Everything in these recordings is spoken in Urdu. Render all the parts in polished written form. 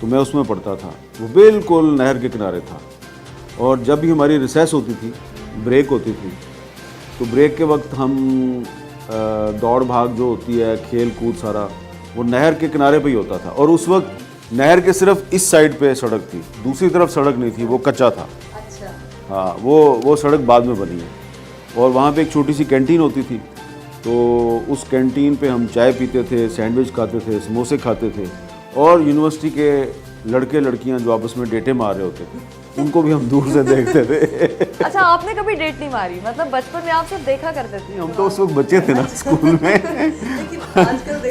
تو میں اس میں پڑھتا تھا. وہ بالکل نہر کے کنارے تھا, اور جب بھی ہماری ریسیس ہوتی تھی, بریک ہوتی تھی, تو بریک کے وقت ہم دوڑ بھاگ جو ہوتی ہے, کھیل کود سارا وہ نہر کے کنارے پہ ہی ہوتا تھا. اور اس وقت نہر کے صرف اس سائڈ پہ سڑک تھی, دوسری طرف سڑک نہیں تھی, وہ کچا تھا. اچھا. ہاں, وہ سڑک بعد میں بنی ہے. اور وہاں پہ ایک چھوٹی سی کینٹین ہوتی تھی, تو اس کینٹین پہ ہم چائے پیتے تھے, سینڈوچ کھاتے تھے, سموسے کھاتے تھے, اور یونیورسٹی کے لڑکے لڑکیاں جو آپس میں ڈیٹے مار رہے ہوتے تھے ان کو بھی ہم دور سے دیکھتے تھے. اچھا, آپ نے کبھی ڈیٹ نہیں ماری؟ مطلب بچپن میں آپ سب دیکھا کرتے تھے. ہم تو اس وقت بچے تھے نا اسکول میں.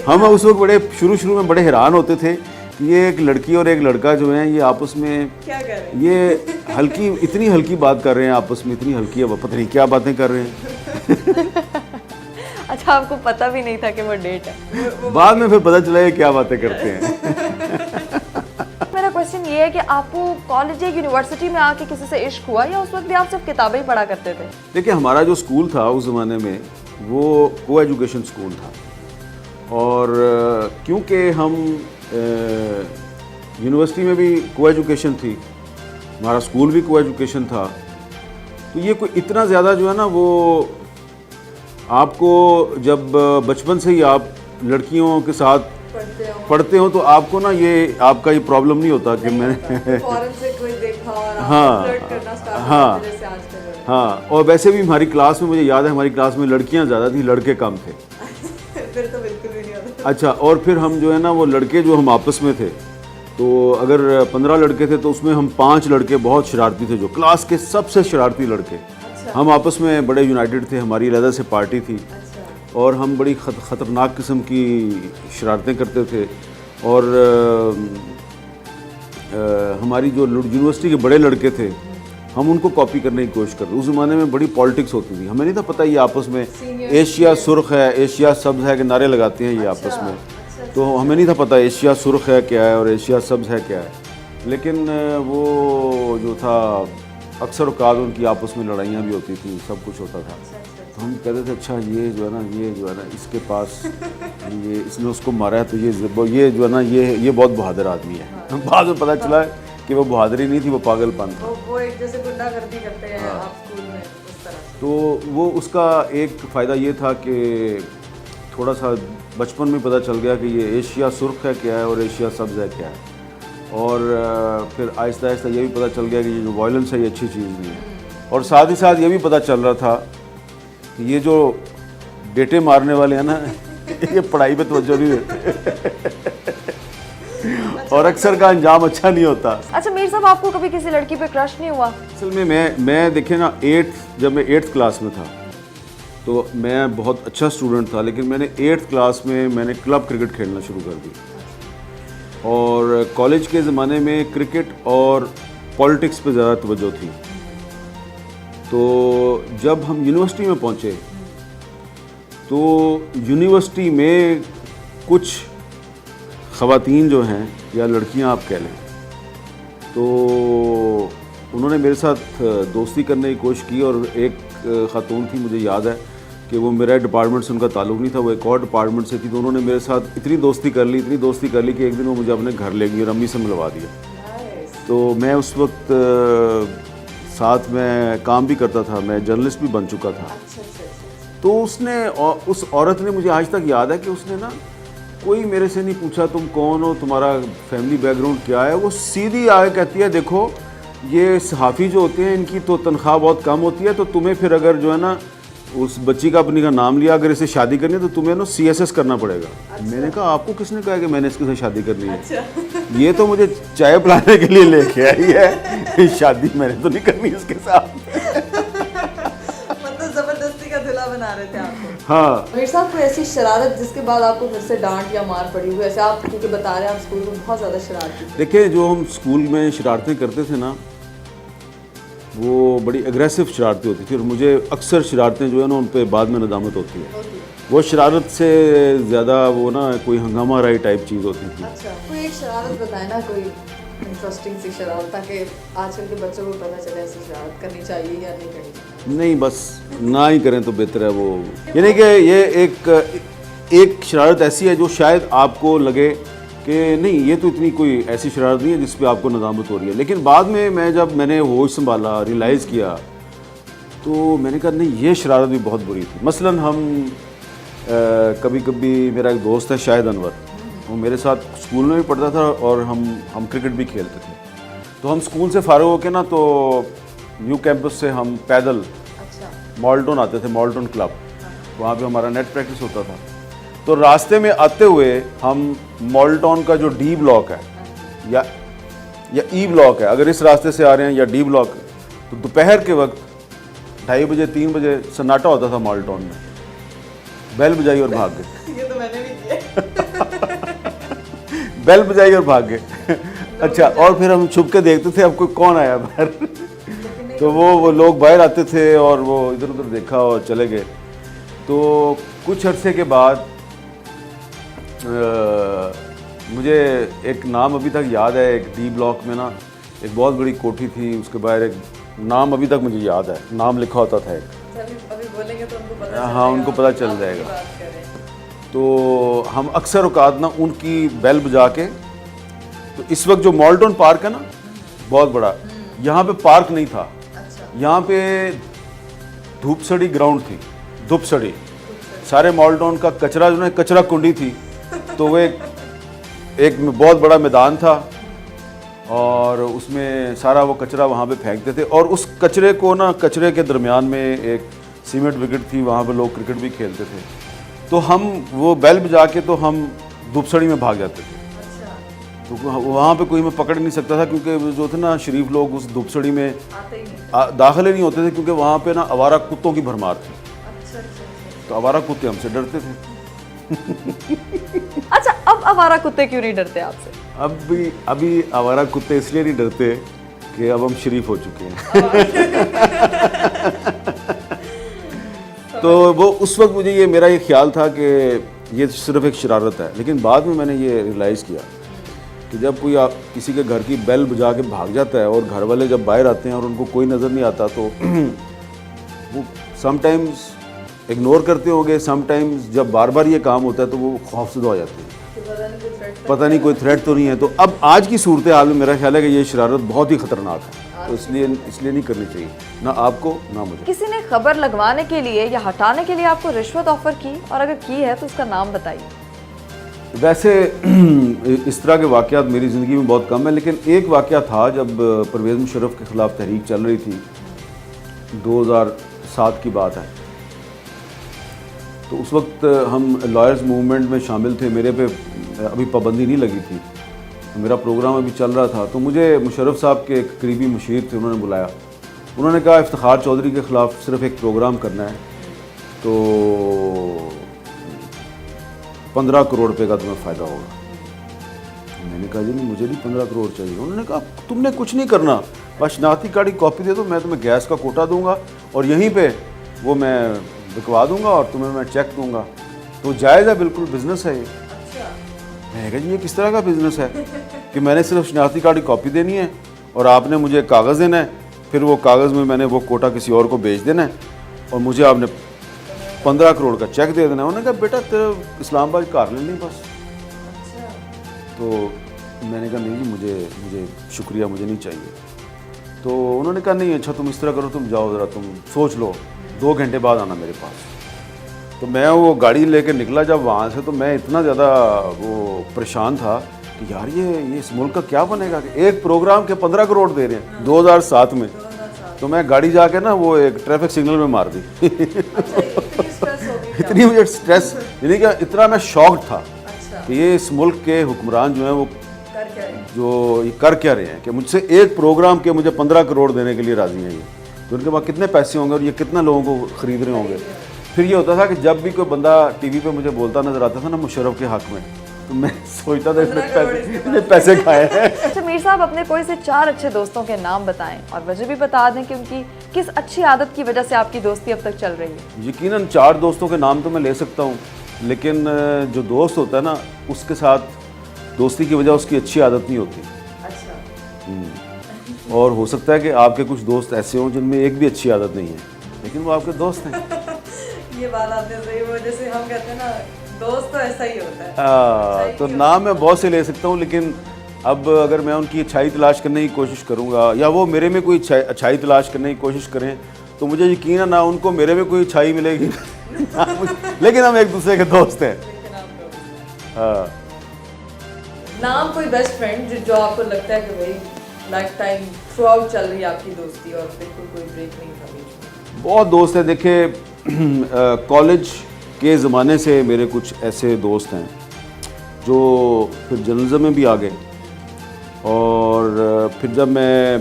ہم اس وقت شروع میں بڑے حیران ہوتے تھے کہ یہ ایک لڑکی اور ایک لڑکا جو ہیں یہ آپس میں کیا کر رہے ہیں, یہ اتنی ہلکی بات کر رہے ہیں آپس میں, اتنی ہلکی ہے, پتہ نہیں کیا باتیں کر رہے ہیں. اچھا, آپ کو پتہ بھی نہیں تھا کہ وہ ڈیٹ ہے؟ بعد میں پھر پتہ چلا یہ کیا باتیں کرتے ہیں. میرا کوشچن یہ ہے کہ آپ کو کالج یا یونیورسٹی میں آ کے کسی سے عشق ہوا, یا اس وقت بھی آپ صرف کتابیں ہی پڑھا کرتے تھے؟ دیکھیں, ہمارا جو اسکول تھا اس زمانے میں وہ کو ایجوکیشن اسکول تھا, اور کیونکہ ہم یونیورسٹی میں بھی کو ایجوکیشن تھی, ہمارا اسکول بھی کو ایجوکیشن تھا, تو یہ کوئی اتنا زیادہ جو ہے نا وہ آپ کو جب بچپن سے ہی آپ لڑکیوں کے ساتھ پڑھتے ہوں تو آپ کو نا یہ آپ کا یہ پرابلم نہیں ہوتا کہ میں نے فورن سے کوئی دیکھا اور ہاں فلرٹ کرنا سٹارٹ ہاں کر دیا جیسے آج کل. ہاں. اور ویسے بھی ہماری کلاس میں مجھے یاد ہے ہماری کلاس میں لڑکیاں زیادہ تھیں, لڑکے کم تھے. پھر تو بالکل بھی نہیں ہوتا. اچھا, اور پھر ہم جو ہے نا وہ لڑکے جو ہم آپس میں تھے, تو اگر 15 لڑکے تھے تو اس میں ہم 5 لڑکے بہت شرارتی تھے, جو کلاس کے سب سے شرارتی لڑکے. ہم آپس میں بڑے یونائٹڈ تھے, ہماری علیحدہ سے پارٹی تھی, اور ہم بڑی خطرناک قسم کی شرارتیں کرتے تھے. اور ہماری جو یونیورسٹی کے بڑے لڑکے تھے ہم ان کو کاپی کرنے کی کوشش کرتے. اس زمانے میں بڑی پالیٹکس ہوتی تھی, ہمیں نہیں تھا پتہ یہ آپس میں ایشیا سرخ ہے, ایشیا سبز ہے, کہ نعرے لگاتے ہیں یہ آپس میں, تو ہمیں نہیں تھا پتہ ایشیا سرخ ہے کیا ہے اور ایشیا سبز ہے کیا ہے. لیکن وہ جو تھا اکثر اوقات ان کی آپس میں لڑائیاں بھی ہوتی تھیں, سب کچھ ہوتا تھا. تو ہم کہتے تھے اچھا یہ جو ہے نا اس کے پاس یہ اس نے اس کو مارا ہے, تو یہ جو ہے نا یہ بہت بہادر آدمی ہے. بعد میں پتہ چلا کہ وہ بہادری نہیں تھی, وہ پاگل پن تھا. وہ ایک جیسے گنڈا گردی کرتے ہیں آپ اسکول میں اس طرح. تو وہ اس کا ایک فائدہ یہ تھا کہ تھوڑا سا بچپن میں پتہ چل گیا کہ یہ ایشیا سرخ ہے کیا ہے اور ایشیا سبز ہے کیا ہے. اور پھر آہستہ آہستہ یہ بھی پتہ چل گیا کہ یہ جو وائلنس ہے یہ اچھی چیز نہیں ہے. اور ساتھ ہی ساتھ یہ بھی پتہ چل رہا تھا کہ یہ جو ڈیٹے مارنے والے ہیں نا یہ پڑھائی پہ توجہ نہیں دیتے اور اکثر کا انجام اچھا نہیں ہوتا. اچھا میر صاحب, آپ کو کبھی کسی لڑکی پہ کرش نہیں ہوا؟ اصل میں دیکھیں نا جب میں 8th کلاس میں تھا تو میں بہت اچھا اسٹوڈنٹ تھا, لیکن میں نے 8th کلاس میں نے کلب کرکٹ کھیلنا شروع کر دی. اور کالج کے زمانے میں کرکٹ اور پالیٹکس پہ زیادہ توجہ تھی. تو جب ہم یونیورسٹی میں پہنچے تو یونیورسٹی میں کچھ خواتین جو ہیں یا لڑکیاں آپ کہہ لیں, تو انہوں نے میرے ساتھ دوستی کرنے کی کوشش کی. اور ایک خاتون تھی, مجھے یاد ہے کہ وہ میرا ڈپارٹمنٹ سے ان کا تعلق نہیں تھا, وہ ایک اور ڈپارٹمنٹ سے تھی. تو انہوں نے میرے ساتھ اتنی دوستی کر لی کہ ایک دن وہ مجھے اپنے گھر لے گئی اور امی سے ملوا دیا. تو میں اس وقت ساتھ میں کام بھی کرتا تھا, میں جرنلسٹ بھی بن چکا تھا. تو اس عورت نے, مجھے آج تک یاد ہے کہ اس نے نا کوئی میرے سے نہیں پوچھا تم کون ہو, تمہارا فیملی بیک گراؤنڈ کیا ہے. وہ سیدھی آ کے کہتی ہے دیکھو یہ صحافی جو ہوتے ہیں ان کی تو تنخواہ بہت کم ہوتی ہے, تو تمہیں پھر اگر جو ہے نا اس بچی کا اپنی کا نام لیا, اگر اسے شادی کرنی ہے تو تمہیں نا CSS کرنا پڑے گا. میں نے کہا آپ کو کس نے کہا کہ میں نے اس کے ساتھ شادی کرنی ہے؟ یہ تو مجھے چائے پلانے کے لیے لے کے آئی ہے, شادی میں نے تو نہیں کرنی اس کے ساتھ. مطلب زبردستی کا دھلا بنا رہے تھے آپ کو. ہاں. میر صاحب, کوئی ایسی شرارت جس کے بعد آپ کو گھر سے ڈانٹ یا مار پڑی ہوئی؟ ایسے آپ کیونکہ بتا رہے ہیں آپ اسکول میں بہت زیادہ شرارتی تھے. دیکھیں جو ہم اسکول میں شرارتیں کرتے تھے نا وہ بڑی اگریسو شرارتیں ہوتی تھی, اور مجھے اکثر شرارتیں جو ہے نا ان پہ بعد میں ندامت ہوتی ہے. وہ شرارت سے زیادہ وہ نا کوئی ہنگامہ رائی ٹائپ چیز ہوتی تھی. اچھا, کوئی ایک شرارت بتائیں نا, کوئی انٹرسٹنگ سی شرارت, تاکہ آج کل کے بچوں کو پتہ چلے ایسی شرارت کرنی چاہیے یا نہیں کرنی. نہیں, بس نہ ہی کریں تو بہتر ہے. وہ یعنی کہ یہ ایک شرارت ایسی ہے جو شاید آپ کو لگے کہ نہیں یہ تو اتنی کوئی ایسی شرارت نہیں ہے جس پہ آپ کو ندامت ہو رہی ہے. لیکن بعد میں جب میں نے ہوش سنبھالا, ریئلائز کیا, تو میں نے کہا نہیں یہ شرارت بھی بہت بری تھی. مثلاً ہم کبھی کبھی, میرا ایک دوست ہے شاہد انور, وہ میرے ساتھ اسکول میں بھی پڑھتا تھا اور ہم کرکٹ بھی کھیلتے تھے. تو ہم اسکول سے فارغ ہو کے نا تو نیو کیمپس سے ہم پیدل مالٹون آتے تھے, مالٹون کلب, وہاں پہ ہمارا نیٹ پریکٹس ہوتا تھا. تو راستے میں آتے ہوئے ہم مالٹون کا جو ڈی بلاک ہے یا ای بلاک ہے, اگر اس راستے سے آ رہے ہیں یا ڈی بلاک, تو دوپہر کے وقت 2:30 بجے 3 بجے سناٹا ہوتا تھا مالٹون میں, بیل بجائی اور بھاگ گئے. یہ تو میں نے بھی کیا. بیل بجائی اور بھاگ گئے. اچھا, اور پھر ہم چھپ کے دیکھتے تھے اب کوئی کون آیا باہر. تو وہ لوگ باہر آتے تھے اور وہ ادھر ادھر دیکھا اور چلے گئے. تو کچھ عرصے کے بعد مجھے ایک نام ابھی تک یاد ہے, ایک ڈی بلاک میں نا ایک بہت بڑی کوٹھی تھی, اس کے باہر ایک نام ابھی تک مجھے یاد ہے, نام لکھا ہوتا تھا ایک. ابھی بولیں گے تو ان کو پتہ, ہاں ان کو پتہ چل جائے گا. تو ہم اکثر اوقات نا ان کی بیل بجا کے, تو اس وقت جو مالٹون پارک ہے نا بہت بڑا, یہاں پہ پارک نہیں تھا, یہاں پہ دھوپ سڑی گراؤنڈ تھی, دھوپ سڑی. سارے مالٹون کا کچرا جو ہے کچرا کنڈی تھی, تو وہ ایک بہت بڑا میدان تھا اور اس میں سارا وہ کچرا وہاں پہ پھینکتے تھے. اور اس کچرے کو نا, کچرے کے درمیان میں ایک سیمنٹ وکٹ تھی, وہاں پہ لوگ کرکٹ بھی کھیلتے تھے. تو ہم وہ بیل بجا کے تو ہم دھوپ سڑی میں بھاگ جاتے تھے. تو وہاں پہ کوئی میں پکڑ نہیں سکتا تھا, کیونکہ جو تھے نا شریف لوگ اس دھوپ سڑی میں داخل ہی نہیں ہوتے تھے, کیونکہ وہاں پہ نا آوارہ کتوں کی بھرمار تھی. تو آوارہ کتے ہم سے ڈرتے تھے. اچھا, اب آوارہ کتے کیوں نہیں ڈرتے آپ سے؟ ابھی آوارہ کتے اس لیے نہیں ڈرتے کہ اب ہم شریف ہو چکے ہیں. تو وہ اس وقت مجھے میرا یہ خیال تھا کہ یہ صرف ایک شرارت ہے. لیکن بعد میں نے یہ ریئلائز کیا کہ جب کوئی کسی کے گھر کی بیل بجا کے بھاگ جاتا ہے اور گھر والے جب باہر آتے ہیں اور ان کو کوئی نظر نہیں آتا, تو وہ سم ٹائمز اگنور کرتے ہوں گے, سم ٹائمز جب بار بار یہ کام ہوتا ہے تو وہ خوفزدہ ہو جاتے ہیں, پتہ نہیں کوئی تھریٹ تو نہیں ہے. تو اب آج کی صورتحال میں میرا خیال ہے کہ یہ شرارت بہت ہی خطرناک ہے, تو اس لیے نہیں کرنی چاہیے, نہ آپ کو نہ مجھے. کسی نے خبر لگوانے کے لیے یا ہٹانے کے لیے آپ کو رشوت آفر کی, اور اگر کی ہے تو اس کا نام بتائیے. ویسے اس طرح کے واقعات میری زندگی میں بہت کم ہیں, لیکن ایک واقعہ تھا جب پرویز مشرف کے خلاف تحریک چل رہی تھی, 2007 کی بات ہے. تو اس وقت ہم لائرز موومنٹ میں شامل تھے, میرے پہ ابھی پابندی نہیں لگی تھی, میرا پروگرام ابھی چل رہا تھا. تو مجھے مشرف صاحب کے ایک قریبی مشیر تھے, انہوں نے بلایا, انہوں نے کہا افتخار چودھری کے خلاف صرف ایک پروگرام کرنا ہے, تو 15 کروڑ روپے کا تمہیں فائدہ ہوگا. میں نے کہا جی نہیں, مجھے نہیں 15 کروڑ چاہیے. انہوں نے کہا تم نے کچھ نہیں کرنا, بس شناختی کارڈ کی کاپی دے دو, میں تمہیں گیس کا کوٹا دوں گا اور یہیں پہ وہ میں بکوا دوں گا اور تمہیں میں چیک دوں گا. تو جائز ہے, بالکل بزنس ہے یہ. میں نے کہا جی یہ کس طرح کا بزنس ہے کہ میں نے صرف شناختی کارڈ کی کاپی دینی ہے اور آپ نے مجھے کاغذ دینا ہے, پھر وہ کاغذ میں نے وہ کوٹا کسی اور کو بیچ دینا ہے اور مجھے آپ نے 15 کروڑ کا چیک دے دینا ہے. انہوں نے کہا بیٹا تیرا اسلام آباد کار لے لیں بس. تو میں نے کہا نہیں جی مجھے شکریہ, مجھے نہیں چاہیے. تو انہوں نے کہا نہیں اچھا تم اس طرح کرو, تم جاؤ ذرا تم سوچ لو, 2 گھنٹے بعد آنا میرے پاس. تو میں وہ گاڑی لے کے نکلا جب وہاں سے, تو میں اتنا زیادہ وہ پریشان تھا کہ یار یہ اس ملک کا کیا بنے گا کہ ایک پروگرام کے 15 کروڑ دے رہے ہیں 2007 میں. تو میں گاڑی جا کے نا وہ ایک ٹریفک سگنل میں مار دی. اتنی مجھے سٹریس, یعنی کہ اتنا میں شاکڈ تھا کہ یہ اس ملک کے حکمران جو ہیں وہ جو یہ کر کیا رہے ہیں کہ مجھ سے ایک پروگرام کے مجھے 15 کروڑ دینے کے لیے راضی ہیں یہ. تو ان کے پاس کتنے پیسے ہوں گے اور یہ کتنا لوگوں کو خرید رہے ہوں گے. پھر یہ ہوتا تھا کہ جب بھی کوئی بندہ ٹی وی پہ مجھے بولتا نظر آتا تھا نا مشرف کے حق میں, تو میں سوچتا تھا اس نے پیسے کھائے ہیں. اچھا میر صاحب, اپنے کوئی سے 4 اچھے دوستوں کے نام بتائیں اور وجہ بھی بتا دیں کہ ان کی کس اچھی عادت کی وجہ سے آپ کی دوستی اب تک چل رہی ہے. یقیناً 4 دوستوں کے نام تو میں لے سکتا ہوں, لیکن جو دوست ہوتا ہے نا اس کے ساتھ دوستی کی وجہ اس کی اچھی عادت نہیں ہوتی. اور ہو سکتا ہے کہ آپ کے کچھ دوست ایسے ہوں جن میں ایک بھی اچھی عادت نہیں ہے, لیکن وہ آپ کے دوست ہیں. یہ بات آپ نے صحیح, وہ جیسے ہم کہتے ہیں نا دوست تو ایسا ہی ہوتا ہے. تو نام میں بہت سے لے سکتا ہوں، لیکن اب اگر میں ان کی اچھائی تلاش کرنے کی کوشش کروں گا یا وہ میرے میں کوئی اچھائی تلاش کرنے کی کوشش کریں تو مجھے یقین نہ ان کو میرے میں کوئی اچھائی ملے گی لیکن ہم ایک دوسرے کے دوست ہیں. ہاں. نام کوئی بیسٹ فرینڈ جو آپ کو لگتا ہے کہ بھائی لائف ٹائم تھرو آؤٹ چل رہی ہے آپ کی دوستی اور بالکل کوئی بریک نہیں تھا بیچ میں؟ بہت دوست ہیں. دیکھیں کالج کے زمانے سے میرے کچھ ایسے دوست ہیں جو پھر جرنلزم میں بھی آ گئے، اور پھر جب میں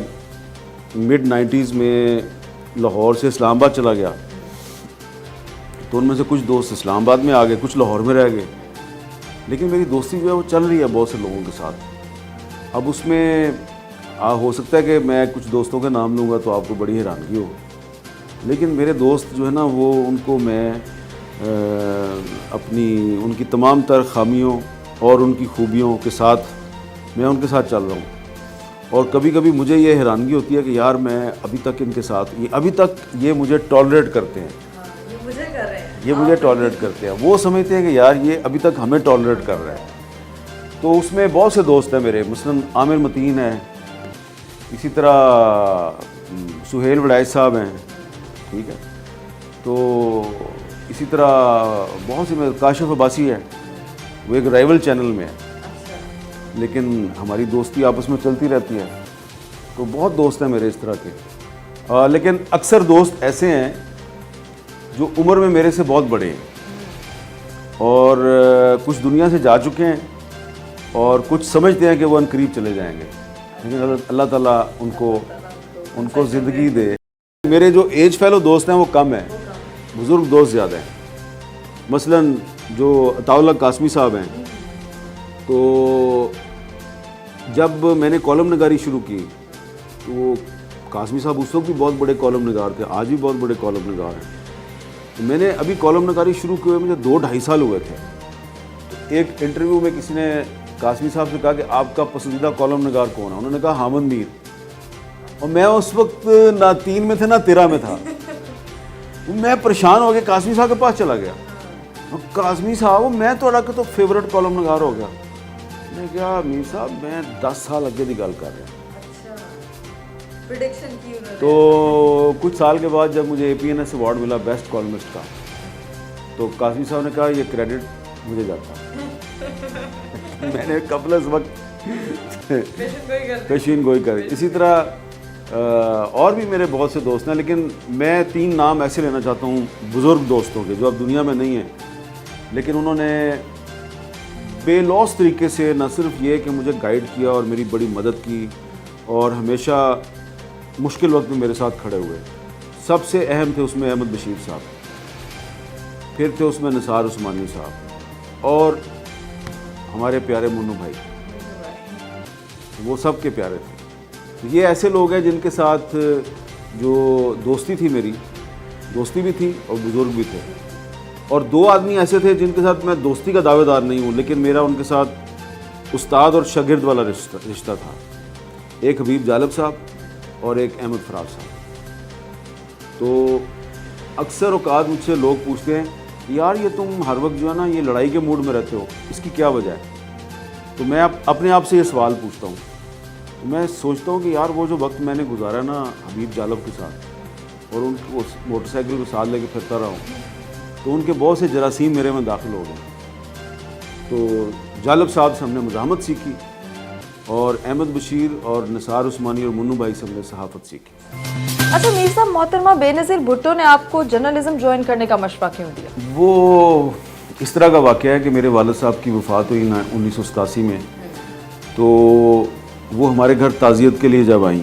مڈ 90s میں لاہور سے اسلام آباد چلا گیا تو ان میں سے کچھ دوست اسلام آباد میں آ گئے، کچھ لاہور میں رہ گئے، لیکن میری دوستی جو ہے وہ چل رہی ہے بہت سے لوگوں کے ساتھ. اب اس میں ہو سکتا ہے کہ میں کچھ دوستوں کے نام لوں گا تو آپ کو بڑی حیرانگی ہو، لیکن میرے دوست جو ہے نا وہ ان کو میں اپنی ان کی تمام تر خامیوں اور ان کی خوبیوں کے ساتھ میں ان کے ساتھ چل رہا ہوں. اور کبھی کبھی مجھے یہ حیرانگی ہوتی ہے کہ یار میں ابھی تک ان کے ساتھ ابھی تک یہ مجھے ٹالریٹ کرتے ہیں، یہ مجھے ٹالریٹ کرتے ہیں. وہ سمجھتے ہیں کہ یار یہ ابھی تک ہمیں ٹالریٹ کر رہا ہے. تو اس میں بہت سے دوست ہیں میرے، مثلاً عامر متین ہے، اسی طرح سہیل وڑائچ صاحب ہیں، ٹھیک ہے، تو اسی طرح بہت سے میں کاشف عباسی ہے، وہ ایک رائیول چینل میں ہے لیکن ہماری دوستی آپس میں چلتی رہتی ہے. تو بہت دوست ہیں میرے اس طرح کے، لیکن اکثر دوست ایسے ہیں جو عمر میں میرے سے بہت بڑے ہیں اور کچھ دنیا سے جا چکے ہیں اور کچھ سمجھتے ہیں کہ وہ عنقریب چلے جائیں گے، لیکن اللہ تعالیٰ ان کو زندگی دے. میرے جو ایج فیلو دوست ہیں وہ کم ہیں، بزرگ دوست زیادہ ہیں. مثلاً جو عطاء اللہ قاسمی صاحب ہیں، تو جب میں نے کالم نگاری شروع کی تو قاسمی صاحب اس وقت بھی بہت بڑے کالم نگار تھے، آج بھی بہت بڑے کالم نگار ہیں. تو میں نے ابھی کالم نگاری شروع کی ہوئے مجھے 2-2.5 سال ہوئے تھے. تو ایک انٹرویو میں کسی نے قاسمی صاحب سے کہا کہ آپ کا پسندیدہ کالم نگار کون ہے؟ انہوں نے کہا حامد میر. اور میں اس وقت نہ 3 میں تھا نہ 13 میں تھا. میں پریشان ہو کے قاسمی صاحب کے پاس چلا گیا. قاسمی صاحب میں تو فیورٹ کالم نگار ہو گیا. میں نے کہا میر صاحب میں 10 سال اگے دی گل کر رہا ہوں. تو کچھ سال کے بعد جب مجھے APNS ایوارڈ ملا بیسٹ کالمسٹ کا تو قاسمی صاحب نے کہا یہ کریڈٹ مجھے جاتا. میں نے قبل از وقت پیشین گوئی کری. اسی طرح اور بھی میرے بہت سے دوست ہیں، لیکن میں 3 نام ایسے لینا چاہتا ہوں بزرگ دوستوں کے جو اب دنیا میں نہیں ہیں، لیکن انہوں نے بے لوث طریقے سے نہ صرف یہ کہ مجھے گائیڈ کیا اور میری بڑی مدد کی اور ہمیشہ مشکل وقت میں میرے ساتھ کھڑے ہوئے. سب سے اہم تھے اس میں احمد بشیر صاحب، پھر تھے اس میں نثار عثمانی صاحب اور ہمارے پیارے منو بھائی، وہ سب کے پیارے تھے. یہ ایسے لوگ ہیں جن کے ساتھ جو دوستی تھی، میری دوستی بھی تھی اور بزرگ بھی تھے. اور 2 آدمی ایسے تھے جن کے ساتھ میں دوستی کا دعوے دار نہیں ہوں لیکن میرا ان کے ساتھ استاد اور شاگرد والا رشتہ تھا. ایک حبیب جالب صاحب اور ایک احمد فراز صاحب. تو اکثر اوقات مجھ سے لوگ پوچھتے ہیں یار یہ تم ہر وقت جو ہے نا یہ لڑائی کے موڈ میں رہتے ہو، اس کی کیا وجہ ہے؟ تو میں اپنے آپ سے یہ سوال پوچھتا ہوں. میں سوچتا ہوں کہ یار وہ جو وقت میں نے گزارا نا حبیب جالب کے ساتھ اور ان کو موٹر سائیکل کے ساتھ لے کے پھرتا رہا ہوں تو ان کے بہت سے جراثیم میرے میں داخل ہو گئے. تو جالب صاحب سے ہم نے مزاحمت سیکھی اور احمد بشیر اور نثار عثمانی اور منو بھائی سے ہم نے صحافت سیکھی. اچھا میر صاحب، محترمہ بے نظیر بھٹو نے آپ کو جرنلزم جوائن کرنے کا مشورہ کیوں دیا؟ وہ اس طرح کا واقعہ ہے کہ میرے والد صاحب کی وفات ہوئی 1987 میں. تو وہ ہمارے گھر تعزیت کے لیے جب آئیں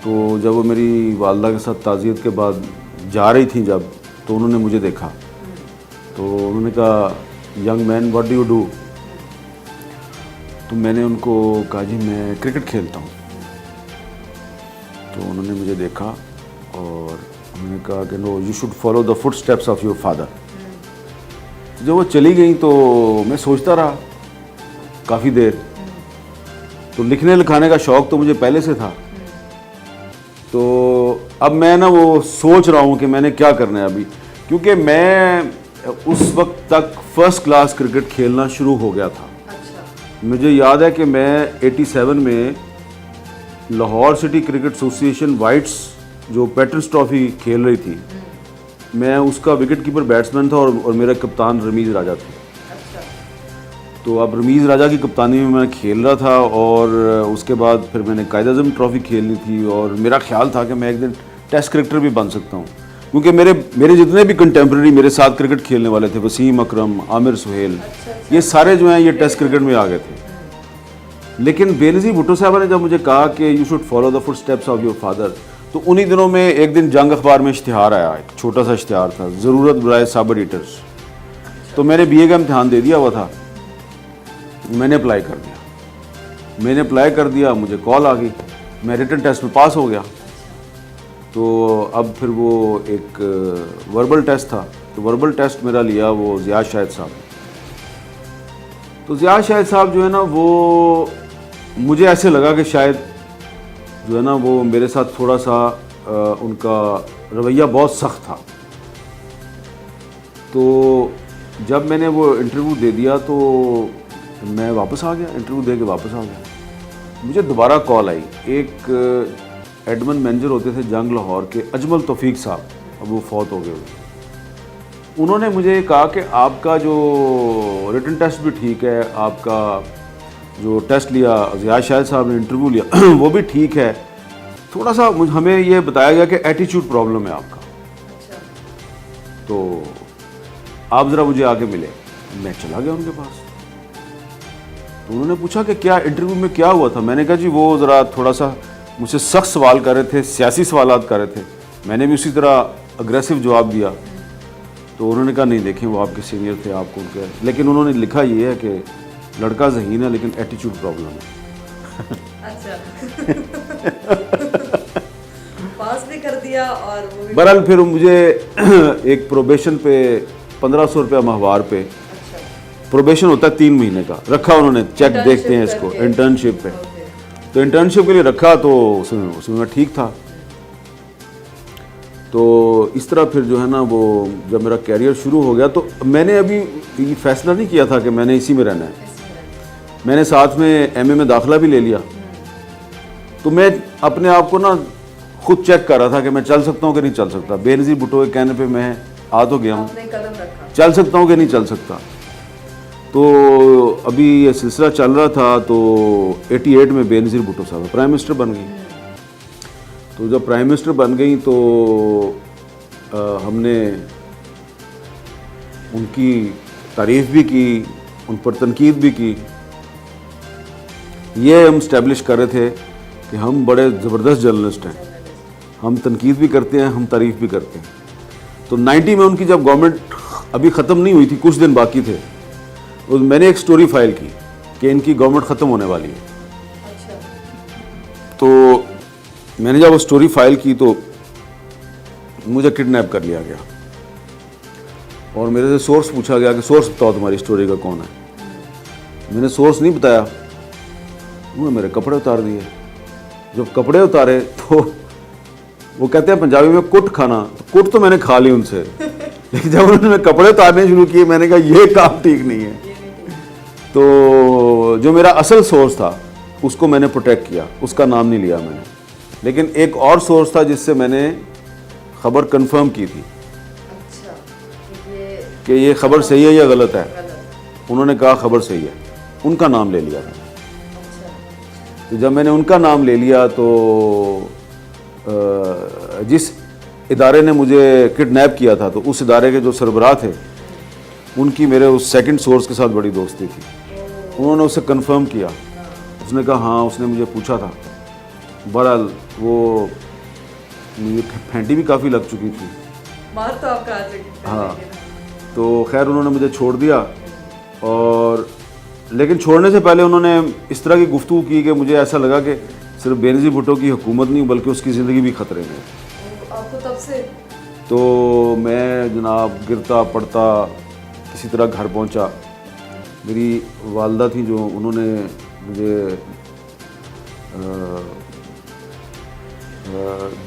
تو جب وہ میری والدہ کے ساتھ تعزیت کے بعد جا رہی تھیں جب تو انہوں نے مجھے دیکھا تو انہوں نے کہا young man what do you do? تو میں نے ان کو کہا جی میں کرکٹ کھیلتا ہوں. تو انہوں نے مجھے دیکھا اور انہوں نے کہا کہ no you should follow the footsteps of your father. جب وہ چلی گئیں تو میں سوچتا رہا کافی دیر. تو لکھنے لکھانے کا شوق تو مجھے پہلے سے تھا. تو اب میں نا وہ سوچ رہا ہوں کہ میں نے کیا کرنا ہے ابھی، کیونکہ میں اس وقت تک فرسٹ کلاس کرکٹ کھیلنا شروع ہو گیا تھا. اچھا. مجھے یاد ہے کہ میں 87 میں لاہور سٹی کرکٹ ایسوسی ایشن وائٹس جو پیٹرنس ٹرافی کھیل رہی تھی, میں اس کا وکٹ کیپر بیٹسمین تھا اور میرا کپتان رمیز راجہ تھا. اچھا. تو اب رمیز راجہ کی کپتانی میں کھیل رہا تھا, اور اس کے بعد پھر میں نے قائد اعظم ٹرافی کھیلنی تھی, اور میرا خیال تھا کہ میں ایک دن ٹیسٹ کرکٹر بھی بن سکتا ہوں, کیونکہ میرے جتنے بھی کنٹمپریری میرے ساتھ کرکٹ کھیلنے والے تھے, وسیم اکرم, عامر سہیل, یہ سارے جو ہیں یہ ٹیسٹ کرکٹ میں آ گئے تھے. لیکن بے نظیر بھٹو صاحبہ نے جب مجھے کہا کہ you should follow the footsteps of your father, تو انہی دنوں میں ایک دن جنگ اخبار میں اشتہار آیا, ایک چھوٹا سا اشتہار تھا, ضرورت برائے سابر ایٹرز. تو میں نے بی اے کا امتحان دے دیا ہوا تھا, میں نے اپلائی کر دیا, مجھے کال آ گئی, میں ریٹن ٹیسٹ میں پاس ہو گیا. تو اب پھر وہ ایک وربل ٹیسٹ تھا, تو وربل ٹیسٹ میرا لیا وہ زیاد شاہد صاحب. تو زیاد شاہد صاحب جو ہے نا, وہ مجھے ایسے لگا کہ شاید جو ہے نا وہ میرے ساتھ تھوڑا سا ان کا رویہ بہت سخت تھا. تو جب میں نے وہ انٹرویو دے دیا تو میں واپس آ گیا, انٹرویو دے کے واپس آ گیا. مجھے دوبارہ کال آئی, ایک ایڈمن مینیجر ہوتے تھے جنگ لاہور کے, اجمل توفیق صاحب, اب وہ فوت ہو گئے ہوئے. انہوں نے مجھے کہا کہ آپ کا جو ریٹن ٹیسٹ بھی ٹھیک ہے, آپ کا جو ٹیسٹ لیا زیاد شاہد صاحب نے انٹرویو لیا وہ بھی ٹھیک ہے, تھوڑا سا ہمیں یہ بتایا گیا کہ ایٹیچیوڈ پرابلم ہے آپ کا, تو آپ ذرا مجھے آگے ملے. میں چلا گیا ان کے پاس. تو انہوں نے پوچھا کہ کیا انٹرویو میں کیا ہوا تھا. میں نے کہا جی وہ ذرا تھوڑا سا مجھ سے سخت سوال کر رہے تھے, سیاسی سوالات کر رہے تھے. میں نے بھی اسی طرح اگریسو جواب دیا. تو انہوں نے کہا نہیں دیکھیں وہ آپ کے سینئر تھے, آپ کو ان کے, لیکن انہوں نے لکھا یہ ہے کہ لڑکا ذہین ہے لیکن ایٹیچیوڈ پرابلم ہے. اچھا. پاس بھی کر دیا. اور بہرحال پھر مجھے ایک پروبیشن پہ 1500 روپیہ ماہوار پہ, پروبیشن ہوتا ہے 3 مہینے کا, رکھا انہوں نے, چیک دیکھتے ہیں اس کو, انٹرنشپ پہ. تو انٹرنشپ کے لیے رکھا, تو اس میں میں ٹھیک تھا. تو اس طرح پھر جو ہے نا وہ جب میرا کیریئر شروع ہو گیا, تو میں نے ابھی یہ فیصلہ نہیں کیا تھا کہ میں نے اسی میں رہنا ہے. میں نے ساتھ میں ایم اے میں داخلہ بھی لے لیا. تو میں اپنے آپ کو نا خود چیک کر رہا تھا کہ میں چل سکتا ہوں کہ نہیں چل سکتا. بے نظیر بھٹو کے کہنے پہ میں آ تو گیا ہوں, چل سکتا ہوں کہ نہیں چل سکتا. تو ابھی یہ سلسلہ چل رہا تھا, تو 88 میں بے نظیر بھٹو صاحب پرائم منسٹر بن گئی. تو جب پرائم منسٹر بن گئی تو ہم نے ان کی تعریف بھی کی, ان پر تنقید بھی کی. یہ ہم اسٹیبلش کر رہے تھے کہ ہم بڑے زبردست جرنلسٹ ہیں, ہم تنقید بھی کرتے ہیں, ہم تعریف بھی کرتے ہیں. تو 90 میں ان کی جب گورنمنٹ ابھی ختم نہیں ہوئی تھی, کچھ دن باقی تھے, میں نے ایک سٹوری فائل کی کہ ان کی گورنمنٹ ختم ہونے والی ہے. تو میں نے جب وہ سٹوری فائل کی تو مجھے کڈنیپ کر لیا گیا, اور میرے سے سورس پوچھا گیا کہ سورس بتاؤ تمہاری سٹوری کا کون ہے. میں نے سورس نہیں بتایا, انہوں نے میرے کپڑے اتار دیے. جب کپڑے اتارے تو وہ کہتے ہیں پنجابی میں کٹ کھانا, کٹ تو میں نے کھا لی ان سے, لیکن جب انہوں نے کپڑے اتارنے شروع کیے میں نے کہا یہ کام ٹھیک نہیں ہے. تو جو میرا اصل سورس تھا اس کو میں نے پروٹیکٹ کیا, اس کا نام نہیں لیا میں نے. لیکن ایک اور سورس تھا جس سے میں نے خبر کنفرم کی تھی کہ یہ خبر صحیح ہے یا غلط ہے. انہوں نے کہا خبر صحیح ہے, ان کا نام لے لیا میں نے. تو جب میں نے ان کا نام لے لیا تو جس ادارے نے مجھے کڈنیپ کیا تھا, تو اس ادارے کے جو سربراہ تھے ان کی میرے اس سیکنڈ سورس کے ساتھ بڑی دوستی تھی. انہوں نے اسے کنفرم کیا, اس نے کہا ہاں اس نے مجھے پوچھا تھا. بہرحال وہ مجھے پھینٹی بھی کافی لگ چکی تھی, مار تو آپ کا آ چکی. ہاں. تو خیر انہوں نے مجھے چھوڑ دیا, اور لیکن چھوڑنے سے پہلے انہوں نے اس طرح کی گفتگو کی کہ مجھے ایسا لگا کہ صرف بے نظیر بھٹو کی حکومت نہیں بلکہ اس کی زندگی بھی خطرے میں. آپ کو تب سے تو میں جناب گرتا پڑتا کسی طرح گھر پہنچا. میری والدہ تھیں جو انہوں نے مجھے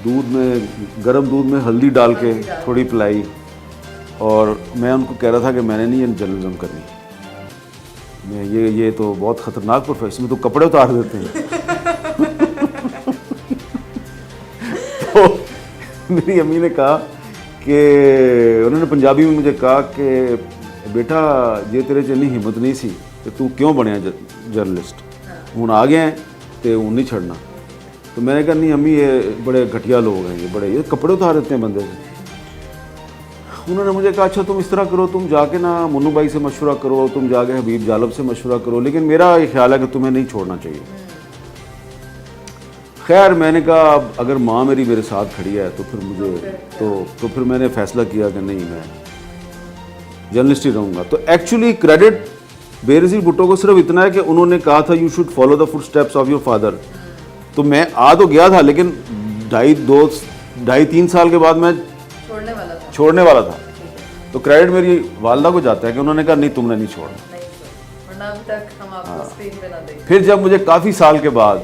دودھ میں, گرم دودھ میں ہلدی ڈال کے تھوڑی پلائی, اور میں ان کو کہہ رہا تھا کہ میں نے نہیں جرنلزم کرنی, میں یہ تو بہت خطرناک پروفیشن میں تو کپڑے اتار دیتے ہیں. تو میری امی نے کہا کہ انہوں نے پنجابی میں مجھے کہا کہ بیٹا یہ تیرے چ انی ہمت نہیں سی کہ تو کیوں بنیا جرنلسٹ, ہوں آ گئے ہیں تو ہوں نہیں چھڑنا. تو میں نے کہا نہیں امی یہ بڑے گھٹیا لوگ ہیں, یہ کپڑے اتار دیتے ہیں بندے سے. انہوں نے مجھے کہا اچھا تم اس طرح کرو, تم جا کے نا منو بھائی سے مشورہ کرو, تم جا کے حبیب جالب سے مشورہ کرو, لیکن میرا یہ خیال ہے کہ تمہیں نہیں چھوڑنا چاہیے. خیر میں نے کہا اب اگر ماں میری میرے ساتھ کھڑی ہے تو پھر مجھے تو پھر میں نے فیصلہ کیا کہ نہیں میں جرنلسٹ ہی رہوں گا. تو ایکچولی کریڈٹ بے نظیر بھٹو کو صرف اتنا ہے کہ انہوں نے کہا تھا you should follow the footsteps of your father. تو میں آ تو گیا تھا لیکن 2.5-3 سال کے بعد میں چھوڑنے والا تھا. تو کریڈٹ میری والدہ کو جاتا ہے کہ انہوں نے کہا نہیں تم نے نہیں چھوڑنا. پھر جب مجھے کافی سال کے بعد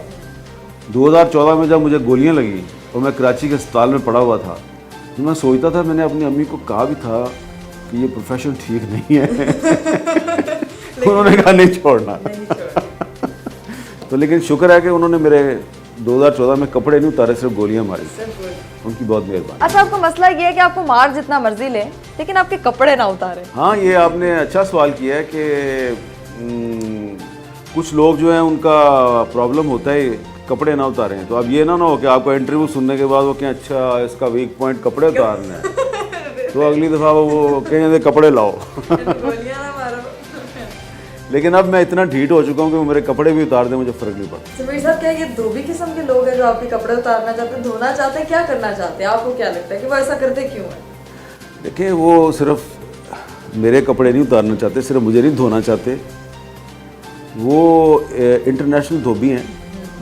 2014 میں جب مجھے گولیاں لگی اور میں کراچی کے اسپتال میں پڑا ہوا تھا, تو میں سوچتا تھا, میں نے اپنی امی کو کہا بھی تھا کہ یہ پروفیشن ٹھیک نہیں ہے. انہوں نے کہا نہیں چھوڑنا. تو لیکن شکر ہے کہ انہوں نے میرے 2014 میں کپڑے نہیں اتارے, صرف گولیاں ماری. ان کی بہت مہربانی. اچھا آپ کا مسئلہ یہ ہے کہ آپ کو مار جتنا مرضی لیں لیکن آپ کے کپڑے نہ اتاریں. ہاں یہ آپ نے اچھا سوال کیا ہے کہ کچھ لوگ جو ہیں ان کا پرابلم ہوتا ہے کپڑے نہ اتاریں. تو اب یہ نہ ہو کہ آپ کا انٹرویو سننے کے بعد وہ کہیں اچھا اس کا ویک پوائنٹ کپڑے اتارنا ہے, تو اگلی دفعہ وہ کہیں کپڑے لاؤ. لیکن اب میں اتنا ڈھیٹ ہو چکا ہوں کہ وہ میرے کپڑے بھی اتار دیں, مجھے فرق نہیں پڑتا. سمیر صاحب کیا یہ دو بھی قسم کے لوگ ہیں جو آپ کے کپڑے اتارنا چاہتے ہیں, دھونا چاہتے ہیں, کیا کرنا چاہتے ہیں, آپ کو کیا لگتا ہے کہ وہ ایسا کرتے کیوں ہیں؟ دیکھیں وہ صرف میرے کپڑے نہیں اتارنا چاہتے, صرف مجھے نہیں دھونا چاہتے. وہ انٹرنیشنل دھوبی ہیں,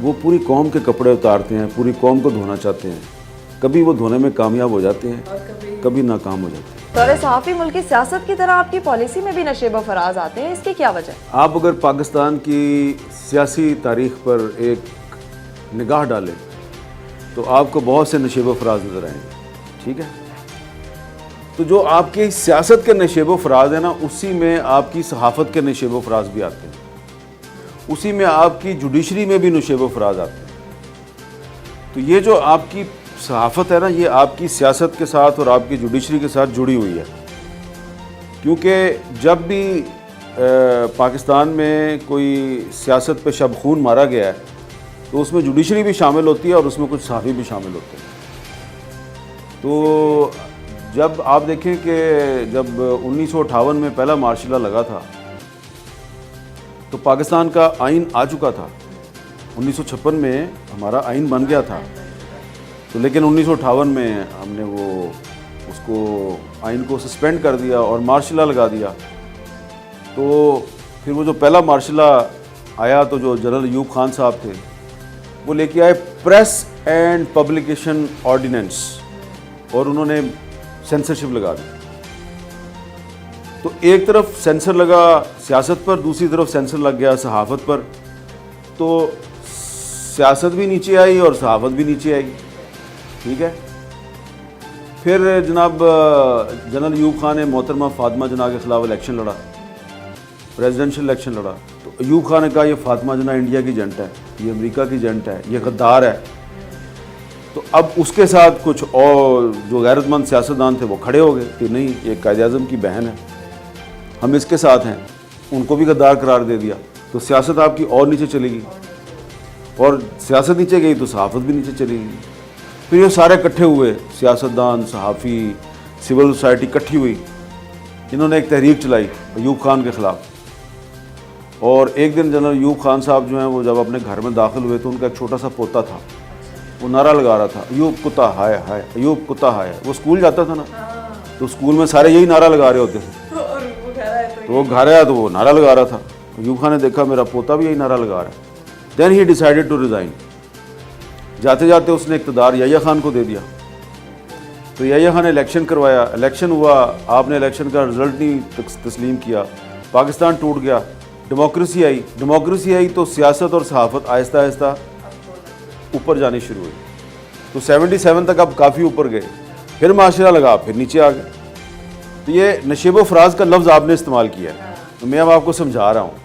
وہ پوری قوم کے کپڑے اتارتے ہیں, پوری قوم کو دھونا چاہتے ہیں. کبھی وہ دھونے میں کامیاب ہو جاتے ہیں, کبھی ناکام ہو جاتے ہیں. دور صحافی ملکی سیاست کی طرح آپ کی پالیسی میں بھی نشیب و فراز آتے ہیں, اس کی کیا وجہ؟ آپ اگر پاکستان کی سیاسی تاریخ پر ایک نگاہ ڈالیں تو آپ کو بہت سے نشیب و فراز نظر آئیں گے. ٹھیک ہے, تو جو آپ کی سیاست کے نشیب و فراز ہیں نا, اسی میں آپ کی صحافت کے نشیب و فراز بھی آتے ہیں, اسی میں آپ کی جوڈیشری میں بھی نشیب و فراز آتے ہیں. تو یہ جو آپ کی صحافت ہے نا, یہ آپ کی سیاست کے ساتھ اور آپ کی جوڈیشری کے ساتھ جڑی ہوئی ہے. کیونکہ جب بھی پاکستان میں کوئی سیاست پہ شب خون مارا گیا ہے تو اس میں جوڈیشری بھی شامل ہوتی ہے اور اس میں کچھ صحافی بھی شامل ہوتے ہیں. تو جب آپ دیکھیں کہ جب 1958 میں پہلا مارشل لا لگا تھا تو پاکستان کا آئین آ چکا تھا. 1956 میں ہمارا آئین بن گیا تھا, تو لیکن 1958 میں ہم نے اس کو آئین کو سسپینڈ کر دیا اور مارشل لا لگا دیا. تو پھر وہ جو پہلا مارشل لا آیا تو جو جنرل ایوب خان صاحب تھے وہ لے کے آئے پریس اینڈ پبلیکیشن آرڈیننس, اور انہوں نے سینسرشپ لگا دی. تو ایک طرف سینسر لگا سیاست پر, دوسری طرف سینسر لگ گیا صحافت پر. تو سیاست بھی نیچے آئی اور صحافت بھی نیچے آئی. ٹھیک ہے, پھر جناب جنرل ایوب خان نے محترمہ فاطمہ جناح کے خلاف الیکشن لڑا, پریزیڈنشل الیکشن لڑا. تو ایوب خان نے کہا یہ فاطمہ جناح انڈیا کی ایجنٹ ہے, یہ امریکہ کی ایجنٹ ہے, یہ غدار ہے. تو اب اس کے ساتھ کچھ اور جو غیرت مند سیاستدان تھے وہ کھڑے ہو گئے کہ نہیں یہ قائد اعظم کی بہن ہے, ہم اس کے ساتھ ہیں. ان کو بھی غدار قرار دے دیا. تو سیاست آپ کی اور نیچے چلے گی, اور سیاست نیچے گئی تو صحافت بھی نیچے چلی گئی. پھر یہ سارے اکٹھے ہوئے, سیاستدان, صحافی, سول سوسائٹی اکٹھی ہوئی. انہوں نے ایک تحریک چلائی ایوب خان کے خلاف. اور ایک دن جنرل ایوب خان صاحب جو ہیں وہ جب اپنے گھر میں داخل ہوئے تو ان کا ایک چھوٹا سا پوتا تھا, وہ نعرہ لگا رہا تھا ایوب کتا ہائے ہائے, ایوب کتا ہائے. وہ اسکول جاتا تھا نا, تو اسکول میں سارے یہی نعرہ لگا رہے ہوتے تھے. تو وہ گھر آیا تو وہ نعرہ لگا رہا تھا. ایوب خان نے دیکھا میرا پوتا بھی یہی نعرہ لگا رہا ہے. دین ہی ڈیسائیڈڈ ٹو ریزائن. جاتے جاتے اس نے اقتدار یحییٰ خان کو دے دیا. تو یحییٰ خان نے الیکشن کروایا, الیکشن ہوا, آپ نے الیکشن کا رزلٹ نہیں تسلیم کیا, پاکستان ٹوٹ گیا. ڈیموکریسی آئی تو سیاست اور صحافت آہستہ آہستہ اوپر جانی شروع ہوئی. تو 77 تک اب کافی اوپر گئے. پھر معاشرہ لگا, پھر نیچے آ گئے. تو یہ نشیب و فراز کا لفظ آپ نے استعمال کیا ہے, تو میں اب آپ کو سمجھا رہا ہوں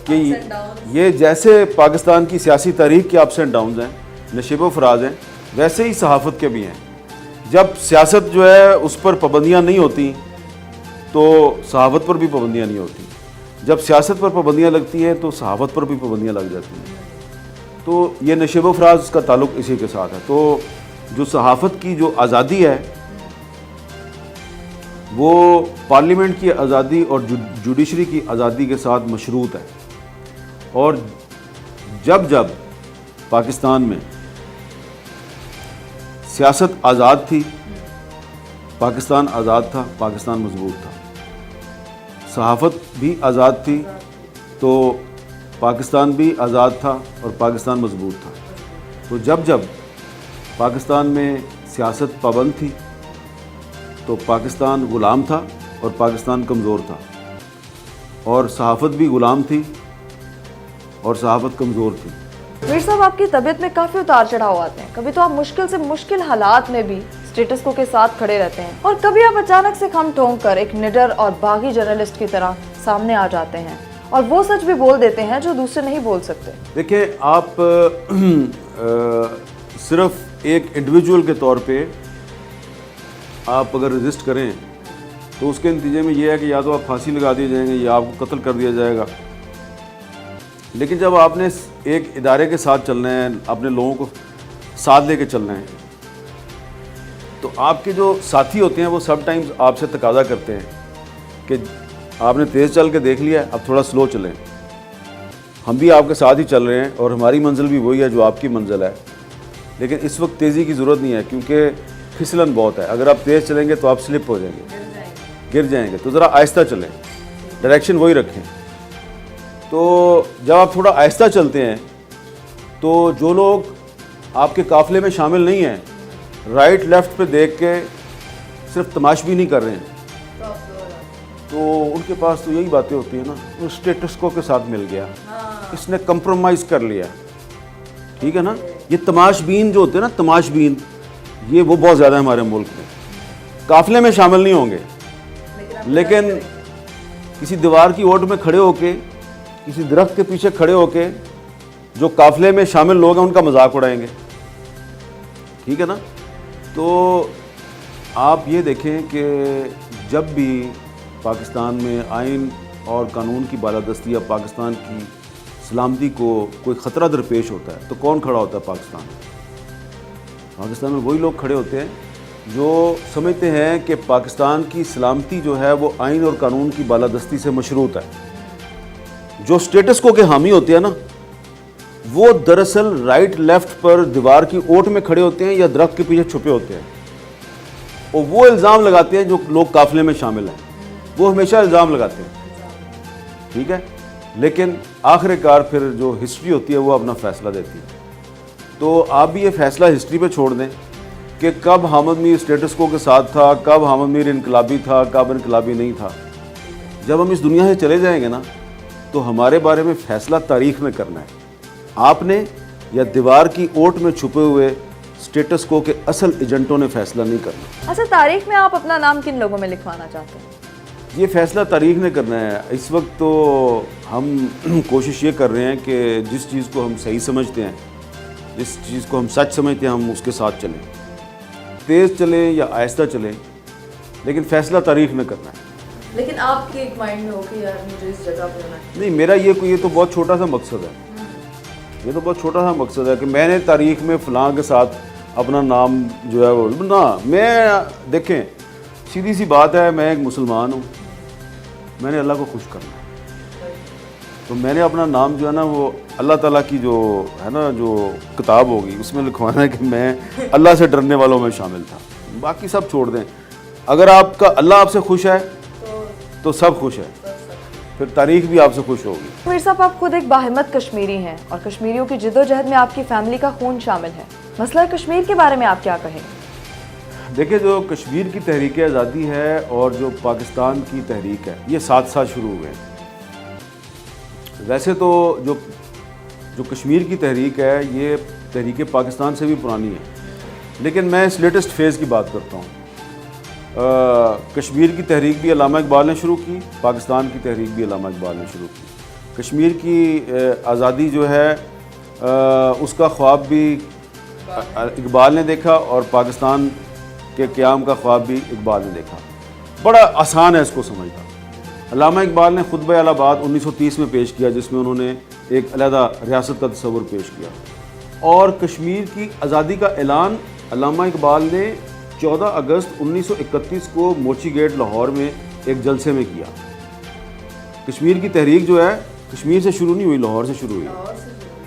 کہ یہ جیسے پاکستان کی سیاسی تاریخ کے اپس اینڈ ڈاؤنز ہیں, نشیب و فراز ہیں, ویسے ہی صحافت کے بھی ہیں. جب سیاست جو ہے اس پر پابندیاں نہیں ہوتی تو صحافت پر بھی پابندیاں نہیں ہوتی, جب سیاست پر پابندیاں لگتی ہیں تو صحافت پر بھی پابندیاں لگ جاتی ہیں. تو یہ نشیب و فراز کا تعلق اسی کے ساتھ ہے. تو جو صحافت کی جو آزادی ہے وہ پارلیمنٹ کی آزادی اور جوڈیشری کی آزادی کے ساتھ مشروط ہے. اور جب جب پاکستان میں سیاست آزاد تھی, پاکستان آزاد تھا, پاکستان مضبوط تھا. صحافت بھی آزاد تھی تو پاکستان بھی آزاد تھا اور پاکستان مضبوط تھا. تو جب جب پاکستان میں سیاست پابند تھی تو پاکستان غلام تھا اور پاکستان کمزور تھا, اور صحافت بھی غلام تھی اور صحافت کمزور تھی. میر صاحب, آپ کی طبیعت میں کافی اتار چڑھاؤ آتے ہیں. کبھی تو آپ مشکل سے مشکل حالات میں بھی اسٹیٹس کو کے ساتھ کھڑے رہتے ہیں, اور کبھی آپ اچانک سے کھم ٹھونک کر ایک نڈر اور باغی جرنلسٹ کی طرح سامنے آ جاتے ہیں اور وہ سچ بھی بول دیتے ہیں جو دوسرے نہیں بول سکتے. دیکھیں, آپ صرف ایک انڈیویجول کے طور پہ آپ اگر رجسٹ کریں تو اس کے نتیجے میں یہ ہے کہ یا تو آپ پھانسی لگا دیے جائیں گے یا آپ کو قتل کر دیا جائے گا. لیکن جب آپ نے ایک ادارے کے ساتھ چلنا ہے, اپنے لوگوں کو ساتھ لے کے چلنا ہے, تو آپ کے جو ساتھی ہوتے ہیں وہ سب ٹائمز آپ سے تقاضا کرتے ہیں کہ آپ نے تیز چل کے دیکھ لیا, اب تھوڑا سلو چلیں. ہم بھی آپ کے ساتھ ہی چل رہے ہیں اور ہماری منزل بھی وہی ہے جو آپ کی منزل ہے, لیکن اس وقت تیزی کی ضرورت نہیں ہے کیونکہ پھسلن بہت ہے. اگر آپ تیز چلیں گے تو آپ سلپ ہو جائیں گے, گر جائیں گے. تو ذرا آہستہ چلیں, ڈائریکشن وہی رکھیں. تو جب آپ تھوڑا آہستہ چلتے ہیں تو جو لوگ آپ کے قافلے میں شامل نہیں ہیں, رائٹ لیفٹ پہ دیکھ کے صرف تماشبی نہیں کر رہے ہیں, تو ان کے پاس تو یہی باتیں ہوتی ہیں نا, وہ اسٹیٹس کو کے ساتھ مل گیا, اس نے کمپرومائز کر لیا. ٹھیک ہے نا. یہ تماشبین جو ہوتے ہیں نا, تماشبین, یہ وہ بہت زیادہ ہمارے ملک میں قافلے میں شامل نہیں ہوں گے, لیکن کسی دیوار کی اوٹ میں کھڑے ہو کے, کسی درخت کے پیچھے کھڑے ہو کے جو قافلے میں شامل لوگ ہیں ان کا مذاق اڑائیں گے. ٹھیک ہے نا. تو آپ یہ دیکھیں کہ جب بھی پاکستان میں آئین اور قانون کی بالادستی یا پاکستان کی سلامتی کو کوئی خطرہ درپیش ہوتا ہے تو کون کھڑا ہوتا ہے پاکستان میں؟ پاکستان میں وہی لوگ کھڑے ہوتے ہیں جو سمجھتے ہیں کہ پاکستان کی سلامتی جو ہے وہ آئین اور قانون کی بالادستی سے مشروط ہے. جو اسٹیٹس کو کے حامی ہوتے ہیں نا, وہ دراصل رائٹ لیفٹ پر دیوار کی اوٹ میں کھڑے ہوتے ہیں یا درخت کے پیچھے چھپے ہوتے ہیں, اور وہ الزام لگاتے ہیں جو لوگ قافلے میں شامل ہیں, وہ ہمیشہ الزام لگاتے ہیں. ٹھیک ہے. لیکن آخر کار پھر جو ہسٹری ہوتی ہے وہ اپنا فیصلہ دیتی ہے. تو آپ بھی یہ فیصلہ ہسٹری پہ چھوڑ دیں کہ کب حامد میر اسٹیٹس کو کے ساتھ تھا, کب حامد میر انقلابی تھا, کب انقلابی نہیں تھا. جب ہم اس دنیا سے چلے جائیں گے نا تو ہمارے بارے میں فیصلہ تاریخ میں کرنا ہے, آپ نے یا دیوار کی اوٹ میں چھپے ہوئے اسٹیٹس کو کے اصل ایجنٹوں نے فیصلہ نہیں کرنا. اچھا, تاریخ میں آپ اپنا نام کن لوگوں میں لکھوانا چاہتے ہیں؟ یہ فیصلہ تاریخ نے کرنا ہے. اس وقت تو ہم کوشش یہ کر رہے ہیں کہ جس چیز کو ہم صحیح سمجھتے ہیں, جس چیز کو ہم سچ سمجھتے ہیں, ہم اس کے ساتھ چلیں, تیز چلیں یا آہستہ چلیں, لیکن فیصلہ تاریخ نے کرنا ہے. لیکن آپ کے ایک مائنڈ میں ہو کہ یار مجھے اس جگہ پہ ہونا ہے. نہیں, میرا یہ تو بہت چھوٹا سا مقصد ہے, یہ تو بہت چھوٹا سا مقصد ہے کہ میں نے تاریخ میں فلاں کے ساتھ اپنا نام جو ہے وہ نہ, میں دیکھیں سیدھی سی بات ہے, میں ایک مسلمان ہوں, میں نے اللہ کو خوش کرنا ہے, تو میں نے اپنا نام جو ہے نا وہ اللہ تعالیٰ کی جو ہے نا جو کتاب ہوگی اس میں لکھوانا ہے کہ میں اللہ سے ڈرنے والوں میں شامل تھا. باقی سب چھوڑ دیں. اگر آپ کا اللہ آپ سے خوش ہے تو سب خوش ہے, پھر تاریخ بھی آپ سے خوش ہوگی. میر صاحب, آپ خود ایک باہمت کشمیری ہیں اور کشمیریوں کی جد و جہد میں آپ کی فیملی کا خون شامل ہے. مسئلہ کشمیر کے بارے میں آپ کیا کہیں؟ دیکھیں, جو کشمیر کی تحریک آزادی ہے اور جو پاکستان کی تحریک ہے یہ ساتھ ساتھ شروع ہوئے ہیں. ویسے تو جو کشمیر کی تحریک ہے یہ تحریک پاکستان سے بھی پرانی ہے, لیکن میں اس لیٹسٹ فیز کی بات کرتا ہوں. کشمیر کی تحریک بھی علامہ اقبال نے شروع کی، پاکستان کی تحریک بھی علامہ اقبال نے شروع کی. کشمیر کی آزادی جو ہے اس کا خواب بھی اقبال نے دیکھا اور پاکستان کے قیام کا خواب بھی اقبال نے دیکھا. بڑا آسان ہے اس کو سمجھنا. علامہ اقبال نے خطبہ اہل آباد 1930 میں پیش کیا جس میں انہوں نے ایک علیحدہ ریاست کا تصور پیش کیا، اور کشمیر کی آزادی کا اعلان علامہ اقبال نے 14 اگست 1931 کو موچی گیٹ لاہور میں ایک جلسے میں کیا. کشمیر کی تحریک جو ہے کشمیر سے شروع نہیں ہوئی، لاہور سے شروع ہوئی.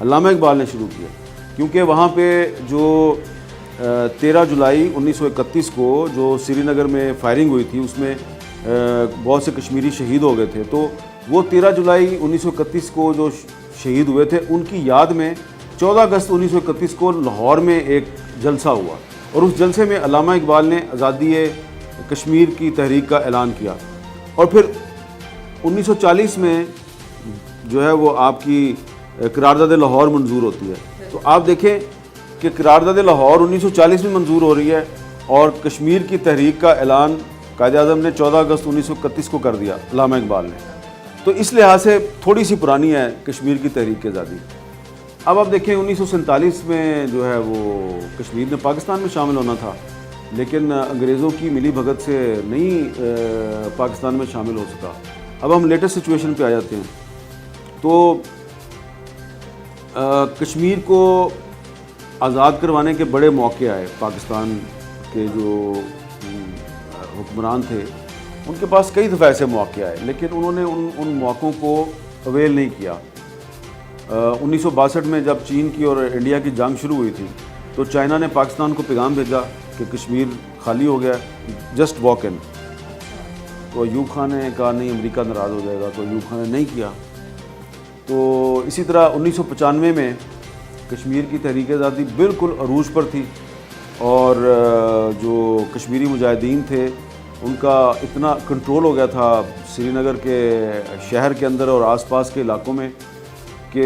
علامہ اقبال نے شروع کیا کیونکہ وہاں پہ جو 13 جولائی 1931 کو جو سری نگر میں فائرنگ ہوئی تھی اس میں بہت سے کشمیری شہید ہو گئے تھے. تو وہ 13 جولائی 1931 کو جو شہید ہوئے تھے ان کی یاد میں 14 اگست 1931 کو لاہور میں ایک جلسہ ہوا، اور اس جلسے میں علامہ اقبال نے آزادی کشمیر کی تحریک کا اعلان کیا. اور پھر 1940 میں جو ہے وہ آپ کی قرارداد لاہور منظور ہوتی ہے. تو آپ دیکھیں کہ قرارداد لاہور 1940 میں منظور ہو رہی ہے اور کشمیر کی تحریک کا اعلان قائد اعظم نے 14 اگست 1931 کو کر دیا علامہ اقبال نے. تو اس لحاظ سے تھوڑی سی پرانی ہے کشمیر کی تحریک کی آزادی. اب آپ دیکھیں 1947 میں جو ہے وہ کشمیر نے پاکستان میں شامل ہونا تھا، لیکن انگریزوں کی ملی بھگت سے نہیں پاکستان میں شامل ہو سکا. اب ہم لیٹسٹ سچویشن پہ آ جاتے ہیں. تو کشمیر کو آزاد کروانے کے بڑے موقع آئے. پاکستان کے جو حکمران تھے ان کے پاس کئی دفعہ ایسے موقع آئے، لیکن انہوں نے ان موقعوں کو اویل نہیں کیا. 1962 میں جب چین کی اور انڈیا کی جنگ شروع ہوئی تھی تو چائنا نے پاکستان کو پیغام بھیجا کہ کشمیر خالی ہو گیا، جسٹ واک ان. تو ایوب خان نے کہا نہیں امریکہ ناراض ہو جائے گا، تو ایوب خان نے نہیں کیا. تو اسی طرح 1995 میں کشمیر کی تحریک آزادی بالکل عروج پر تھی، اور جو کشمیری مجاہدین تھے ان کا اتنا کنٹرول ہو گیا تھا سری نگر کے شہر کے اندر اور آس پاس کے علاقوں میں کہ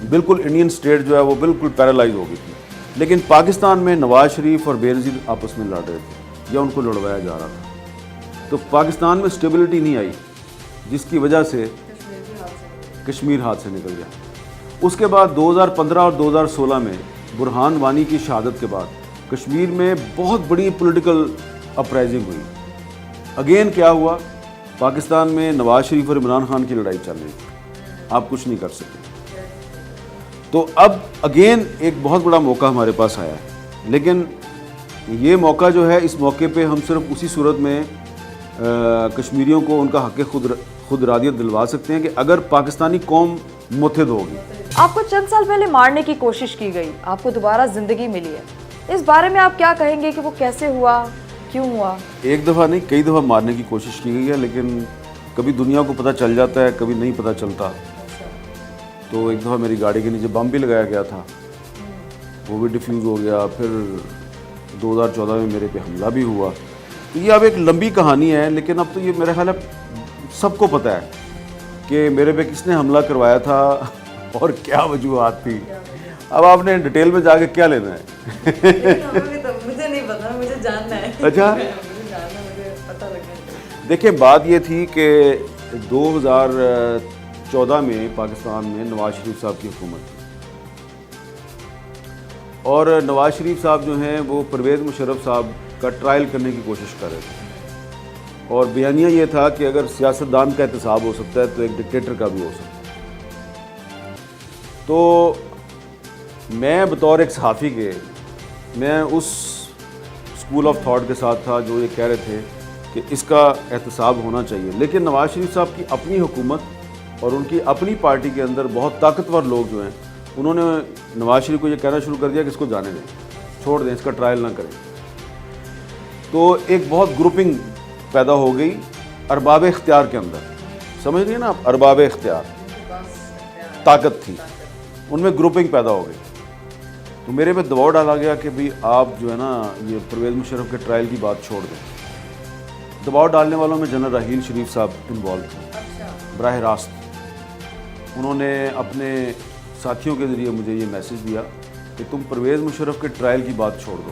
بالکل انڈین سٹیٹ جو ہے وہ بالکل پیرالائز ہو گئی تھی. لیکن پاکستان میں نواز شریف اور بے نظیر آپس میں لڑ رہے تھے یا ان کو لڑوایا جا رہا تھا. تو پاکستان میں سٹیبلٹی نہیں آئی جس کی وجہ سے کشمیر ہاتھ سے نکل گیا. اس کے بعد 2015 اور 2016 میں برہان وانی کی شہادت کے بعد کشمیر میں بہت بڑی پولیٹیکل اپرائزنگ ہوئی. اگین کیا ہوا؟ پاکستان میں نواز شریف اور عمران خان کی لڑائی چل رہی تھی، آپ کچھ نہیں کر سکتے. تو اب اگین ایک بہت بڑا موقع ہمارے پاس آیا ہے، لیکن یہ موقع جو ہے اس موقع پہ ہم صرف اسی صورت میں کشمیریوں کو ان کا حق خود ارادیت دلوا سکتے ہیں کہ اگر پاکستانی قوم متحد ہوگی. آپ کو چند سال پہلے مارنے کی کوشش کی گئی، آپ کو دوبارہ زندگی ملی ہے، اس بارے میں آپ کیا کہیں گے کہ وہ کیسے ہوا، کیوں ہوا؟ ایک دفعہ نہیں کئی دفعہ مارنے کی کوشش کی گئی ہے، لیکن کبھی دنیا کو پتہ چل جاتا ہے کبھی نہیں پتہ چلتا. تو ایک دفعہ میری گاڑی کے نیچے بم بھی لگایا گیا تھا، وہ بھی ڈیفیوز ہو گیا. پھر 2014 میں میرے پہ حملہ بھی ہوا. تو یہ اب ایک لمبی کہانی ہے، لیکن اب تو یہ میرا خیال ہے سب کو پتہ ہے کہ میرے پہ کس نے حملہ کروایا تھا اور کیا وجوہات تھی. اب آپ نے ڈیٹیل میں جا کے کیا لینا ہے؟ مجھے نہیں پتا، مجھے جاننا ہے. اچھا مجھے پتہ لگنا. دیکھیں بات یہ تھی کہ 2014 میں پاکستان میں نواز شریف صاحب کی حکومت تھی، اور نواز شریف صاحب جو ہیں وہ پرویز مشرف صاحب کا ٹرائل کرنے کی کوشش کر رہے تھے، اور بیانیہ یہ تھا کہ اگر سیاستدان کا احتساب ہو سکتا ہے تو ایک ڈکٹیٹر کا بھی ہو سکتا ہے. تو میں بطور ایک صحافی کے میں اس اسکول آف تھاٹ کے ساتھ تھا جو یہ کہہ رہے تھے کہ اس کا احتساب ہونا چاہیے. لیکن نواز شریف صاحب کی اپنی حکومت اور ان کی اپنی پارٹی کے اندر بہت طاقتور لوگ جو ہیں انہوں نے نواز شریف کو یہ کہنا شروع کر دیا کہ اس کو جانے دیں، چھوڑ دیں، اس کا ٹرائل نہ کریں. تو ایک بہت گروپنگ پیدا ہو گئی ارباب اختیار کے اندر. سمجھ رہی ہیں نا آپ؟ ارباب اختیار، طاقت تھی، ان میں گروپنگ پیدا ہو گئی. تو میرے پہ دباؤ ڈالا گیا کہ بھئی آپ جو ہے نا یہ پرویز مشرف کے ٹرائل کی بات چھوڑ دیں. دباؤ ڈالنے والوں میں جنرل راحیل شریف صاحب انوالو تھے براہ راست. انہوں نے اپنے ساتھیوں کے ذریعے مجھے یہ میسج دیا کہ تم پرویز مشرف کے ٹرائل کی بات چھوڑ دو.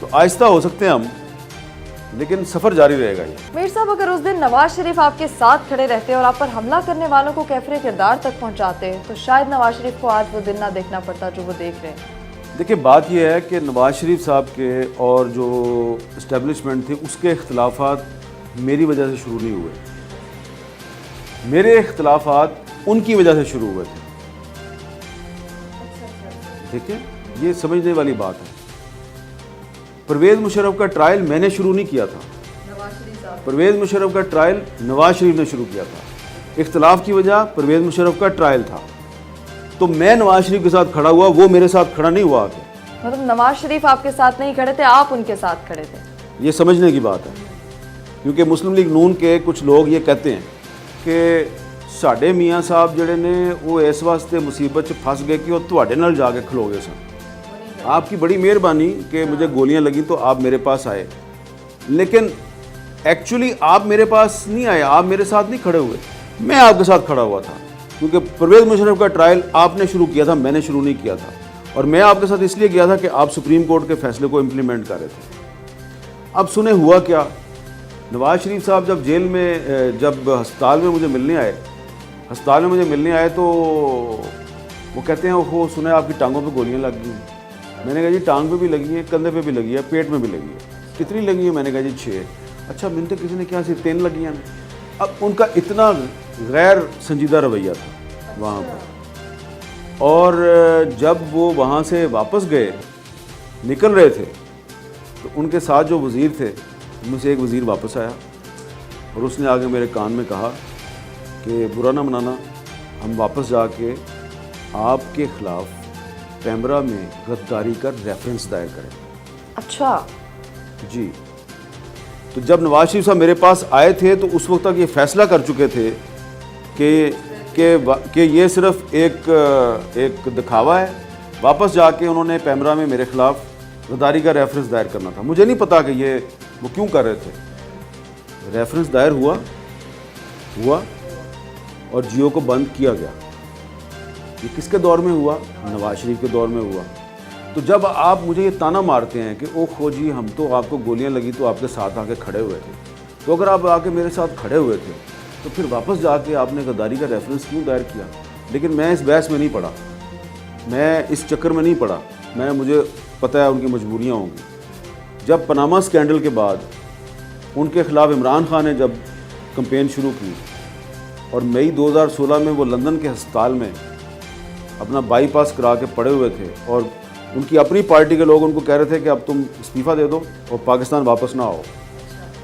تو آہستہ ہو سکتے ہیں ہم, لیکن سفر جاری رہے گا. یہ میر صاحب اگر اس دن نواز شریف آپ کے ساتھ کھڑے رہتے اور آپ پر حملہ کرنے والوں کو کیفر کردار تک پہنچاتے تو شاید نواز شریف کو آج وہ دن نہ دیکھنا پڑتا جو وہ دیکھ رہے ہیں. دیکھیں بات یہ ہے کہ نواز شریف صاحب کے اور جو اسٹیبلشمنٹ تھی اس کے اختلافات میری وجہ سے شروع نہیں ہوئے, میرے اختلافات ان کی وجہ سے شروع ہوئے تھے. دیکھیں یہ سمجھنے والی بات ہے. پرویز مشرف کا ٹرائل میں نے شروع نہیں کیا تھا, پرویز مشرف کا ٹرائل نواز شریف نے شروع کیا تھا. اختلاف کی وجہ پرویز مشرف کا ٹرائل تھا, تو میں نواز شریف کے ساتھ کھڑا ہوا, وہ میرے ساتھ کھڑا نہیں ہوا. مطلب نواز شریف آپ کے ساتھ نہیں کھڑے تھے, آپ ان کے ساتھ کھڑے تھے. یہ سمجھنے کی بات ہے, کیونکہ مسلم لیگ نون کے کچھ لوگ یہ کہتے ہیں کہ ساڈے میاں صاحب جڑے نے وہ اس واسطے مصیبت پھنس گئے کہ وہ تواڈے نال جا کے کھلو گئے سن. آپ کی بڑی مہربانی کہ مجھے گولیاں لگیں تو آپ میرے پاس آئے, لیکن ایکچولی آپ میرے پاس نہیں آئے, آپ میرے ساتھ نہیں کھڑے ہوئے, میں آپ کے ساتھ کھڑا ہوا تھا. کیونکہ پرویز مشرف کا ٹرائل آپ نے شروع کیا تھا, میں نے شروع نہیں کیا تھا, اور میں آپ کے ساتھ اس لیے گیا تھا کہ آپ سپریم کورٹ کے فیصلے کو امپلیمنٹ کر رہے تھے. اب سنیں ہوا کیا, نواز شریف صاحب جب جیل میں, جب ہسپتال میں مجھے ملنے آئے تو وہ کہتے ہیں وہ سنیں آپ کی ٹانگوں پہ گولیاں لگ گئی. میں نے کہا جی ٹانگ پہ بھی لگی ہیں, کندھے پہ بھی لگی ہے, پیٹ میں بھی لگی ہے. کتنی لگی ہیں؟ میں نے کہا جی 6. اچھا ملتے کسی نے کیا صرف 3 لگی ہیں. اب ان کا اتنا غیر سنجیدہ رویہ تھا وہاں پر. اور جب وہ وہاں سے واپس گئے, نکل رہے تھے, تو ان کے ساتھ جو وزیر تھے ان میں سے ایک وزیر واپس آیا اور اس نے آگے میرے کان میں کہا کہ برا نہ منانا, ہم واپس جا کے آپ کے خلاف پیمرا میں غداری کا ریفرنس دائر کریں. اچھا جی. تو جب نواز شریف صاحب میرے پاس آئے تھے تو اس وقت تک یہ فیصلہ کر چکے تھے کہ یہ صرف ایک دکھاوا ہے. واپس جا کے انہوں نے پیمرا میں میرے خلاف غداری کا ریفرنس دائر کرنا تھا. مجھے نہیں پتا کہ وہ کیوں کر رہے تھے. ریفرنس دائر ہوا اور جیو کو بند کیا گیا. یہ کس کے دور میں ہوا؟ نواز شریف کے دور میں ہوا. تو جب آپ مجھے یہ تانا مارتے ہیں کہ او خو جی ہم تو آپ کو گولیاں لگی تو آپ کے ساتھ آ کے کھڑے ہوئے تھے, تو اگر آپ آ کے میرے ساتھ کھڑے ہوئے تھے تو پھر واپس جا کے آپ نے غداری کا ریفرنس کیوں دائر کیا؟ لیکن میں اس بحث میں نہیں پڑا, میں اس چکر میں نہیں پڑا. مجھے پتہ ہے ان کی مجبوریاں ہوں گی. جب پاناما اسکینڈل کے بعد ان کے خلاف عمران خان نے جب کمپین شروع کی اور مئی 2016 میں وہ لندن کے ہسپتال میں اپنا بائی پاس کرا کے پڑے ہوئے تھے, اور ان کی اپنی پارٹی کے لوگ ان کو کہہ رہے تھے کہ اب تم استعفیٰ دے دو اور پاکستان واپس نہ آؤ.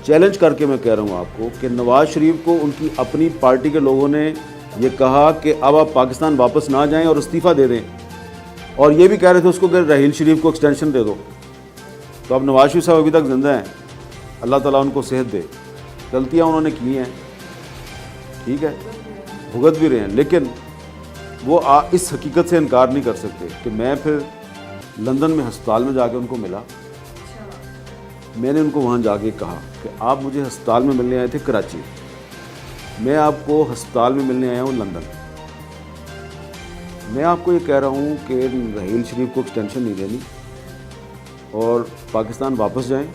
چیلنج کر کے میں کہہ رہا ہوں آپ کو کہ نواز شریف کو ان کی اپنی پارٹی کے لوگوں نے یہ کہا کہ اب آپ پاکستان واپس نہ جائیں اور استعفیٰ دے دیں, اور یہ بھی کہہ رہے تھے اس کو کہ رحیل شریف کو ایکسٹینشن دے دو. تو اب نواز شریف صاحب ابھی تک زندہ ہیں, اللہ تعالیٰ ان کو صحت دے. غلطیاں انہوں نے کی ہیں, ٹھیک ہے, بھگت بھی رہے ہیں, لیکن وہ اس حقیقت سے انکار نہیں کر سکتے کہ میں پھر لندن میں ہسپتال میں جا کے ان کو ملا. میں نے ان کو وہاں جا کے کہا کہ آپ مجھے ہسپتال میں ملنے آئے تھے کراچی, میں آپ کو ہسپتال میں ملنے آیا ہوں لندن. میں آپ کو یہ کہہ رہا ہوں کہ رحیل شریف کو ایکسٹینشن نہیں دینی اور پاکستان واپس جائیں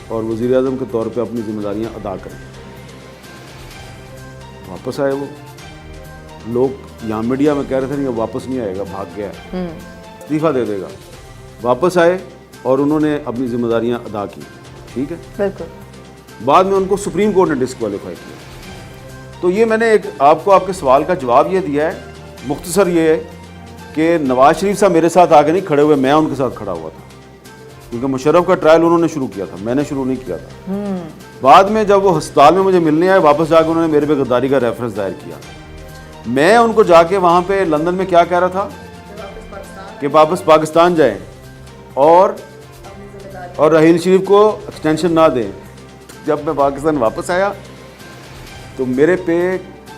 اور وزیر اعظم کے طور پہ اپنی ذمہ داریاں ادا کریں. واپس آئے وہ لوگ, یہاں میڈیا میں کہہ رہے تھے نہیں واپس نہیں آئے گا, بھاگ گیا ہے, استعفیٰ دے دے گا. واپس آئے اور انہوں نے اپنی ذمہ داریاں ادا کی, ٹھیک ہے. بالکل. بعد میں ان کو سپریم کورٹ نے ڈسکوالیفائی کیا. تو یہ میں نے آپ کے سوال کا جواب یہ دیا ہے, مختصر یہ ہے کہ نواز شریف صاحب میرے ساتھ آگے نہیں کھڑے ہوئے, میں ان کے ساتھ کھڑا ہوا تھا, کیونکہ مشرف کا ٹرائل انہوں نے شروع کیا تھا, میں نے شروع نہیں کیا تھا. بعد میں جب وہ ہسپتال میں مجھے ملنے آئے, واپس جا کے انہوں نے میرے پہ غداری کا ریفرنس دائر کیا. میں ان کو جا کے وہاں پہ لندن میں کیا کہہ رہا تھا کہ واپس پاکستان جائیں اور رحیل شریف کو ایکسٹینشن نہ دیں. جب میں پاکستان واپس آیا تو میرے پہ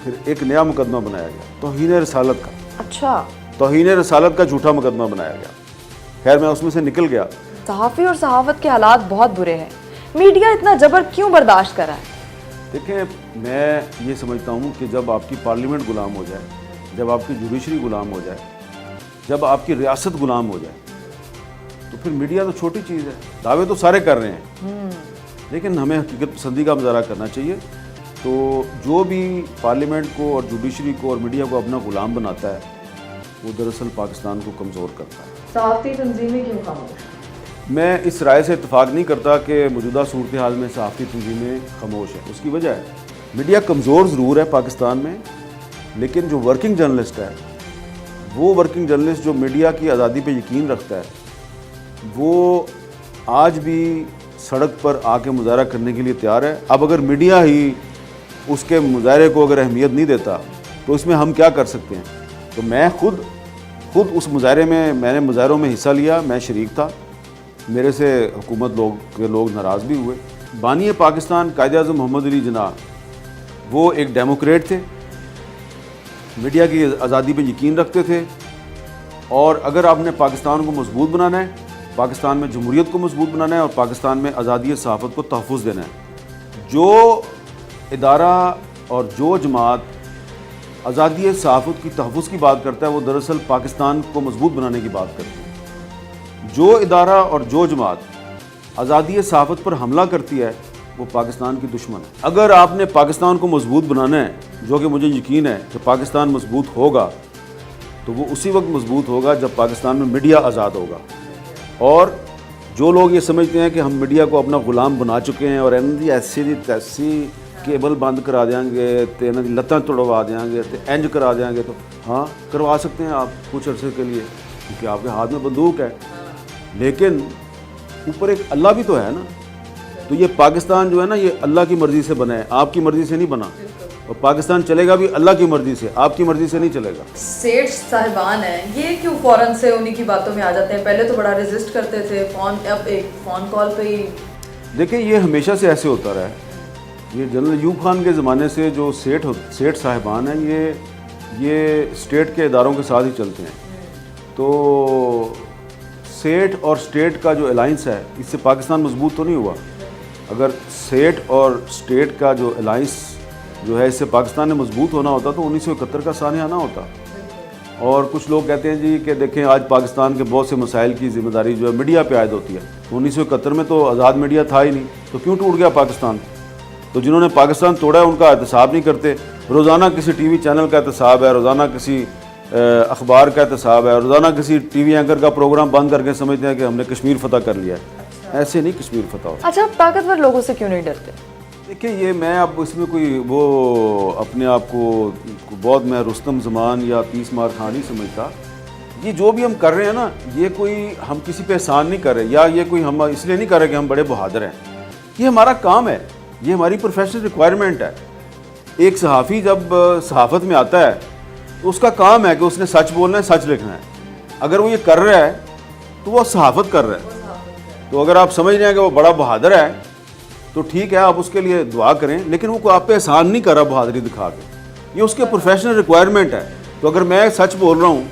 پھر ایک نیا مقدمہ بنایا گیا, توہین رسالت کا. اچھا. توہین رسالت کا جھوٹا مقدمہ بنایا گیا. خیر میں اس میں سے نکل گیا. صحافی اور صحافت کے حالات بہت برے ہیں, میڈیا اتنا جبر کیوں برداشت کر رہا ہے؟ دیکھیں میں یہ سمجھتا ہوں کہ جب آپ کی پارلیمنٹ غلام ہو جائے, جب آپ کی جوڈیشری غلام ہو جائے, جب آپ کی ریاست غلام ہو جائے, تو تو پھر میڈیا تو چھوٹی چیز ہے. دعوے تو سارے کر رہے ہیں لیکن ہمیں حقیقت پسندی کا مظاہرہ کرنا چاہیے. تو جو بھی پارلیمنٹ کو اور جوڈیشری کو اور میڈیا کو اپنا غلام بناتا ہے وہ دراصل پاکستان کو کمزور کرتا ہے. صحافتی تنظیمیں کیوں خاموش؟ میں اس رائے سے اتفاق نہیں کرتا کہ موجودہ صورتحال میں صحافتی تنظیمیں خاموش ہیں. اس کی وجہ ہے میڈیا کمزور ضرور ہے پاکستان میں, لیکن جو ورکنگ جرنلسٹ ہے, وہ ورکنگ جرنلسٹ جو میڈیا کی آزادی پہ یقین رکھتا ہے, وہ آج بھی سڑک پر آ کے مظاہرہ کرنے کے لیے تیار ہے. اب اگر میڈیا ہی اس کے مظاہرے کو اگر اہمیت نہیں دیتا تو اس میں ہم کیا کر سکتے ہیں. تو میں خود اس مظاہرے میں نے مظاہروں میں حصہ لیا, میں شریک تھا. میرے سے حکومت کے لوگ ناراض بھی ہوئے. بانی پاکستان قائد اعظم محمد علی جناح وہ ایک ڈیموکریٹ تھے, میڈیا کی آزادی پہ یقین رکھتے تھے, اور اگر آپ نے پاکستان کو مضبوط بنانا ہے, پاکستان میں جمہوریت کو مضبوط بنانا ہے اور پاکستان میں آزادی صحافت کو تحفظ دینا ہے, جو ادارہ اور جو جماعت آزادی صحافت کی تحفظ کی بات کرتا ہے وہ دراصل پاکستان کو مضبوط بنانے کی بات کرتی ہے. جو ادارہ اور جو جماعت آزادی صحافت پر حملہ کرتی ہے وہ پاکستان کی دشمن ہے. اگر آپ نے پاکستان کو مضبوط بنانا ہے, جو کہ مجھے یقین ہے کہ پاکستان مضبوط ہوگا, تو وہ اسی وقت مضبوط ہوگا جب پاکستان میں میڈیا آزاد ہوگا. اور جو لوگ یہ سمجھتے ہیں کہ ہم میڈیا کو اپنا غلام بنا چکے ہیں اور ایسی دی تیسی کیبل بند کرا دیں گے, انہوں کی لتاں توڑوا دیں گے, انج کرا دیں گے, تو ہاں کروا سکتے ہیں آپ کچھ عرصے کے لیے, کیونکہ آپ کے ہاتھ میں بندوق ہے. لیکن اوپر ایک اللہ بھی تو ہے نا. تو یہ پاکستان جو ہے نا یہ اللہ کی مرضی سے بنا ہے, آپ کی مرضی سے نہیں بنا. اور پاکستان چلے گا بھی اللہ کی مرضی سے, آپ کی مرضی سے نہیں چلے گا. سیٹھ صاحبان ہیں یہ کیوں فوراً سے انہی کی باتوں میں آ جاتے ہیں؟ پہلے تو بڑا ریزسٹ کرتے تھے, اب ایک فون کال پہ ہی. دیکھیں یہ ہمیشہ سے ایسے ہوتا رہا ہے. یہ جنرل ایوب خان کے زمانے سے جو سیٹھ صاحبان ہیں یہ اسٹیٹ کے اداروں کے ساتھ ہی چلتے ہیں. تو سیٹھ اور اسٹیٹ کا جو الائنس ہے اس سے پاکستان مضبوط تو نہیں ہوا. اگر سیٹھ اور اسٹیٹ کا جو الائنس جو ہے اس سے پاکستان نے مضبوط ہونا ہوتا تو 1971 کا سانحہ نہ ہوتا. اور کچھ لوگ کہتے ہیں جی کہ دیکھیں آج پاکستان کے بہت سے مسائل کی ذمہ داری جو ہے میڈیا پہ عائد ہوتی ہے. 1971 میں تو آزاد میڈیا تھا ہی نہیں, تو کیوں ٹوٹ گیا پاکستان؟ تو جنہوں نے پاکستان توڑا ہے ان کا احتساب نہیں کرتے. روزانہ کسی ٹی وی چینل کا احتساب ہے, روزانہ کسی اخبار کا احتساب ہے, روزانہ کسی ٹی وی اینکر کا پروگرام بند کر کے سمجھتے ہیں کہ ہم نے کشمیر فتح کر لیا ہے. ایسے نہیں کشمیر فتح ہوتا. اچھا, آپ طاقتور لوگوں سے کیوں نہیں ڈرتے؟ دیکھیں یہ میں اب اس میں کوئی وہ اپنے آپ کو بہت میں رستم زمان یا 30 مار خان نہیں سمجھتا. یہ جو بھی ہم کر رہے ہیں نا یہ کوئی ہم کسی پہ احسان نہیں کر رہے, یا یہ کوئی ہم اس لیے نہیں کر رہے کہ ہم بڑے بہادر ہیں. یہ ہمارا کام ہے, یہ ہماری پروفیشنل ریکوائرمنٹ ہے. ایک صحافی جب صحافت میں آتا ہے تو اس کا کام ہے کہ اس نے سچ بولنا ہے, سچ لکھنا ہے. اگر وہ یہ کر رہا ہے تو وہ صحافت کر رہا ہے. تو اگر آپ سمجھ رہے ہیں کہ وہ بڑا بہادر ہے تو ٹھیک ہے, آپ اس کے لیے دعا کریں, لیکن وہ آپ پہ احسان نہیں کر رہا بہادری دکھا کے. یہ اس کے پروفیشنل ریکوائرمنٹ ہے. تو اگر میں سچ بول رہا ہوں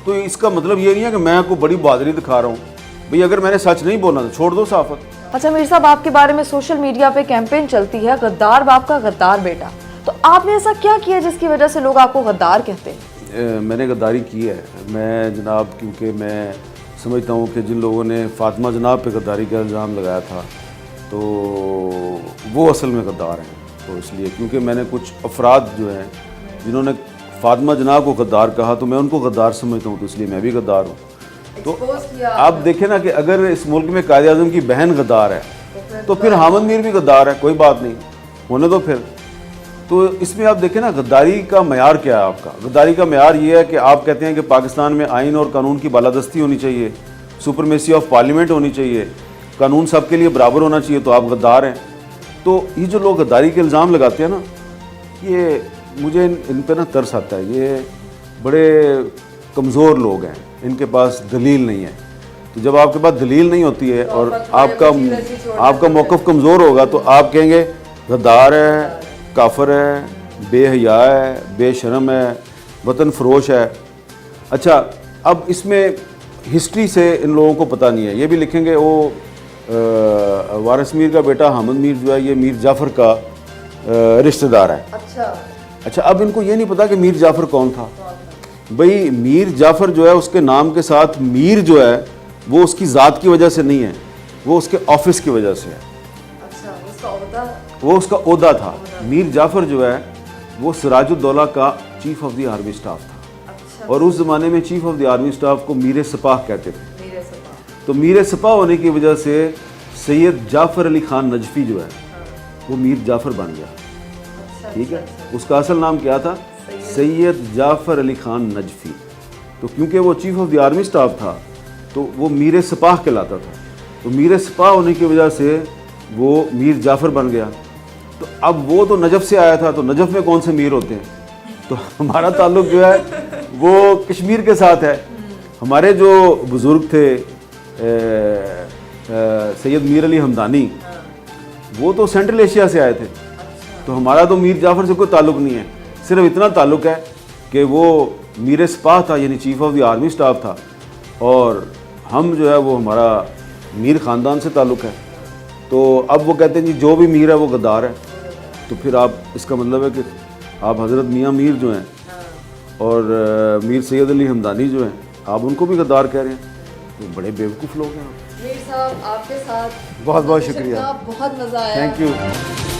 تو اس کا مطلب یہ نہیں ہے کہ میں کو بڑی بہادری دکھا رہا ہوں. بھئی اگر میں نے سچ نہیں بولنا تو چھوڑ دو صحافت. اچھا میر صاحب, آپ کے بارے میں سوشل میڈیا پہ کیمپین چلتی ہے غدار باپ کا غدار بیٹا, تو آپ نے ایسا کیا کیا جس کی وجہ سے لوگ آپ کو غدار کہتے ہیں؟ میں نے غداری کی ہے. میں جناب کیونکہ میں سمجھتا ہوں کہ جن لوگوں نے فاطمہ جناب پہ غداری کا الزام لگایا تھا تو وہ اصل میں غدار ہیں. تو اس لیے کیونکہ میں نے کچھ افراد جو ہیں جنہوں نے فاطمہ جناب کو غدار کہا تو میں ان کو غدار سمجھتا ہوں, تو اس لیے میں بھی غدار ہوں. تو آپ دیکھیں نا کہ اگر اس ملک میں قائد اعظم کی بہن غدار ہے تو پھر حامد میر بھی غدار ہے, کوئی بات نہیں, ہونے دو پھر. تو اس میں آپ دیکھیں نا غداری کا معیار کیا ہے آپ کا. غداری کا معیار یہ ہے کہ آپ کہتے ہیں کہ پاکستان میں آئین اور قانون کی بالادستی ہونی چاہیے, سپرمیسی آف پارلیمنٹ ہونی چاہیے, قانون سب کے لیے برابر ہونا چاہیے, تو آپ غدار ہیں. تو یہ جو لوگ غداری کے الزام لگاتے ہیں نا, یہ مجھے ان پہ نا ترس آتا ہے. یہ بڑے کمزور لوگ ہیں, ان کے پاس دلیل نہیں ہے. تو جب آپ کے پاس دلیل نہیں ہوتی ہے اور آپ کا موقف کمزور ہوگا تو آپ کہیں گے غدار ہے, کافر ہے, بے حیا ہے, بے شرم ہے, وطن فروش ہے. اچھا, اب اس میں ہسٹری سے ان لوگوں کو پتہ نہیں ہے. یہ بھی لکھیں گے وہ وارث میر کا بیٹا حامد میر جو ہے یہ میر جعفر کا رشتہ دار ہے. اچھا, اب ان کو یہ نہیں پتا کہ میر جعفر کون تھا. بھئی میر جعفر جو ہے اس کے نام کے ساتھ میر جو ہے وہ اس کی ذات کی وجہ سے نہیں ہے, وہ اس کے آفس کی وجہ سے ہے. اچھا, اس کا عہدہ, وہ اس کا عہدہ تھا. میر جعفر جو ہے وہ سراج الدولہ کا chief of the army staff تھا, اچھا, اور اس زمانے میں chief of the army staff کو میر سپاہ کہتے تھے. میرے سپاہ, تو میر سپاہ ہونے کی وجہ سے سید جعفر علی خان نجفی جو ہے وہ میر جعفر بن گیا. اچھا, ٹھیک ہے, اس کا اصل نام کیا تھا؟ سید جعفر علی خان نجفی. تو کیونکہ وہ chief of the army staff تھا تو وہ میر سپاہ کہلاتا تھا. تو میر سپاہ ہونے کی وجہ سے وہ میر جعفر بن گیا. تو اب وہ تو نجف سے آیا تھا, تو نجف میں کون سے میر ہوتے ہیں؟ تو ہمارا تعلق جو ہے وہ کشمیر کے ساتھ ہے. ہمارے جو بزرگ تھے سید میر علی ہمدانی, وہ تو سینٹرل ایشیا سے آئے تھے. تو ہمارا تو میر جعفر سے کوئی تعلق نہیں ہے, صرف اتنا تعلق ہے کہ وہ میر سپاہ تھا, یعنی chief of the army staff تھا, اور ہم جو ہے وہ ہمارا میر خاندان سے تعلق ہے. تو اب وہ کہتے ہیں جی جو بھی میر ہے وہ غدار ہے. تو پھر آپ اس کا مطلب ہے کہ آپ حضرت میاں میر جو ہیں اور میر سید علی ہمدانی جو ہیں, آپ ان کو بھی غدار کہہ رہے ہیں. تو بڑے بیوقوف لوگ ہیں. میر صاحب آپ کے ساتھ بہت بہت شکریہ, بہت مزہ آیا. Thank you.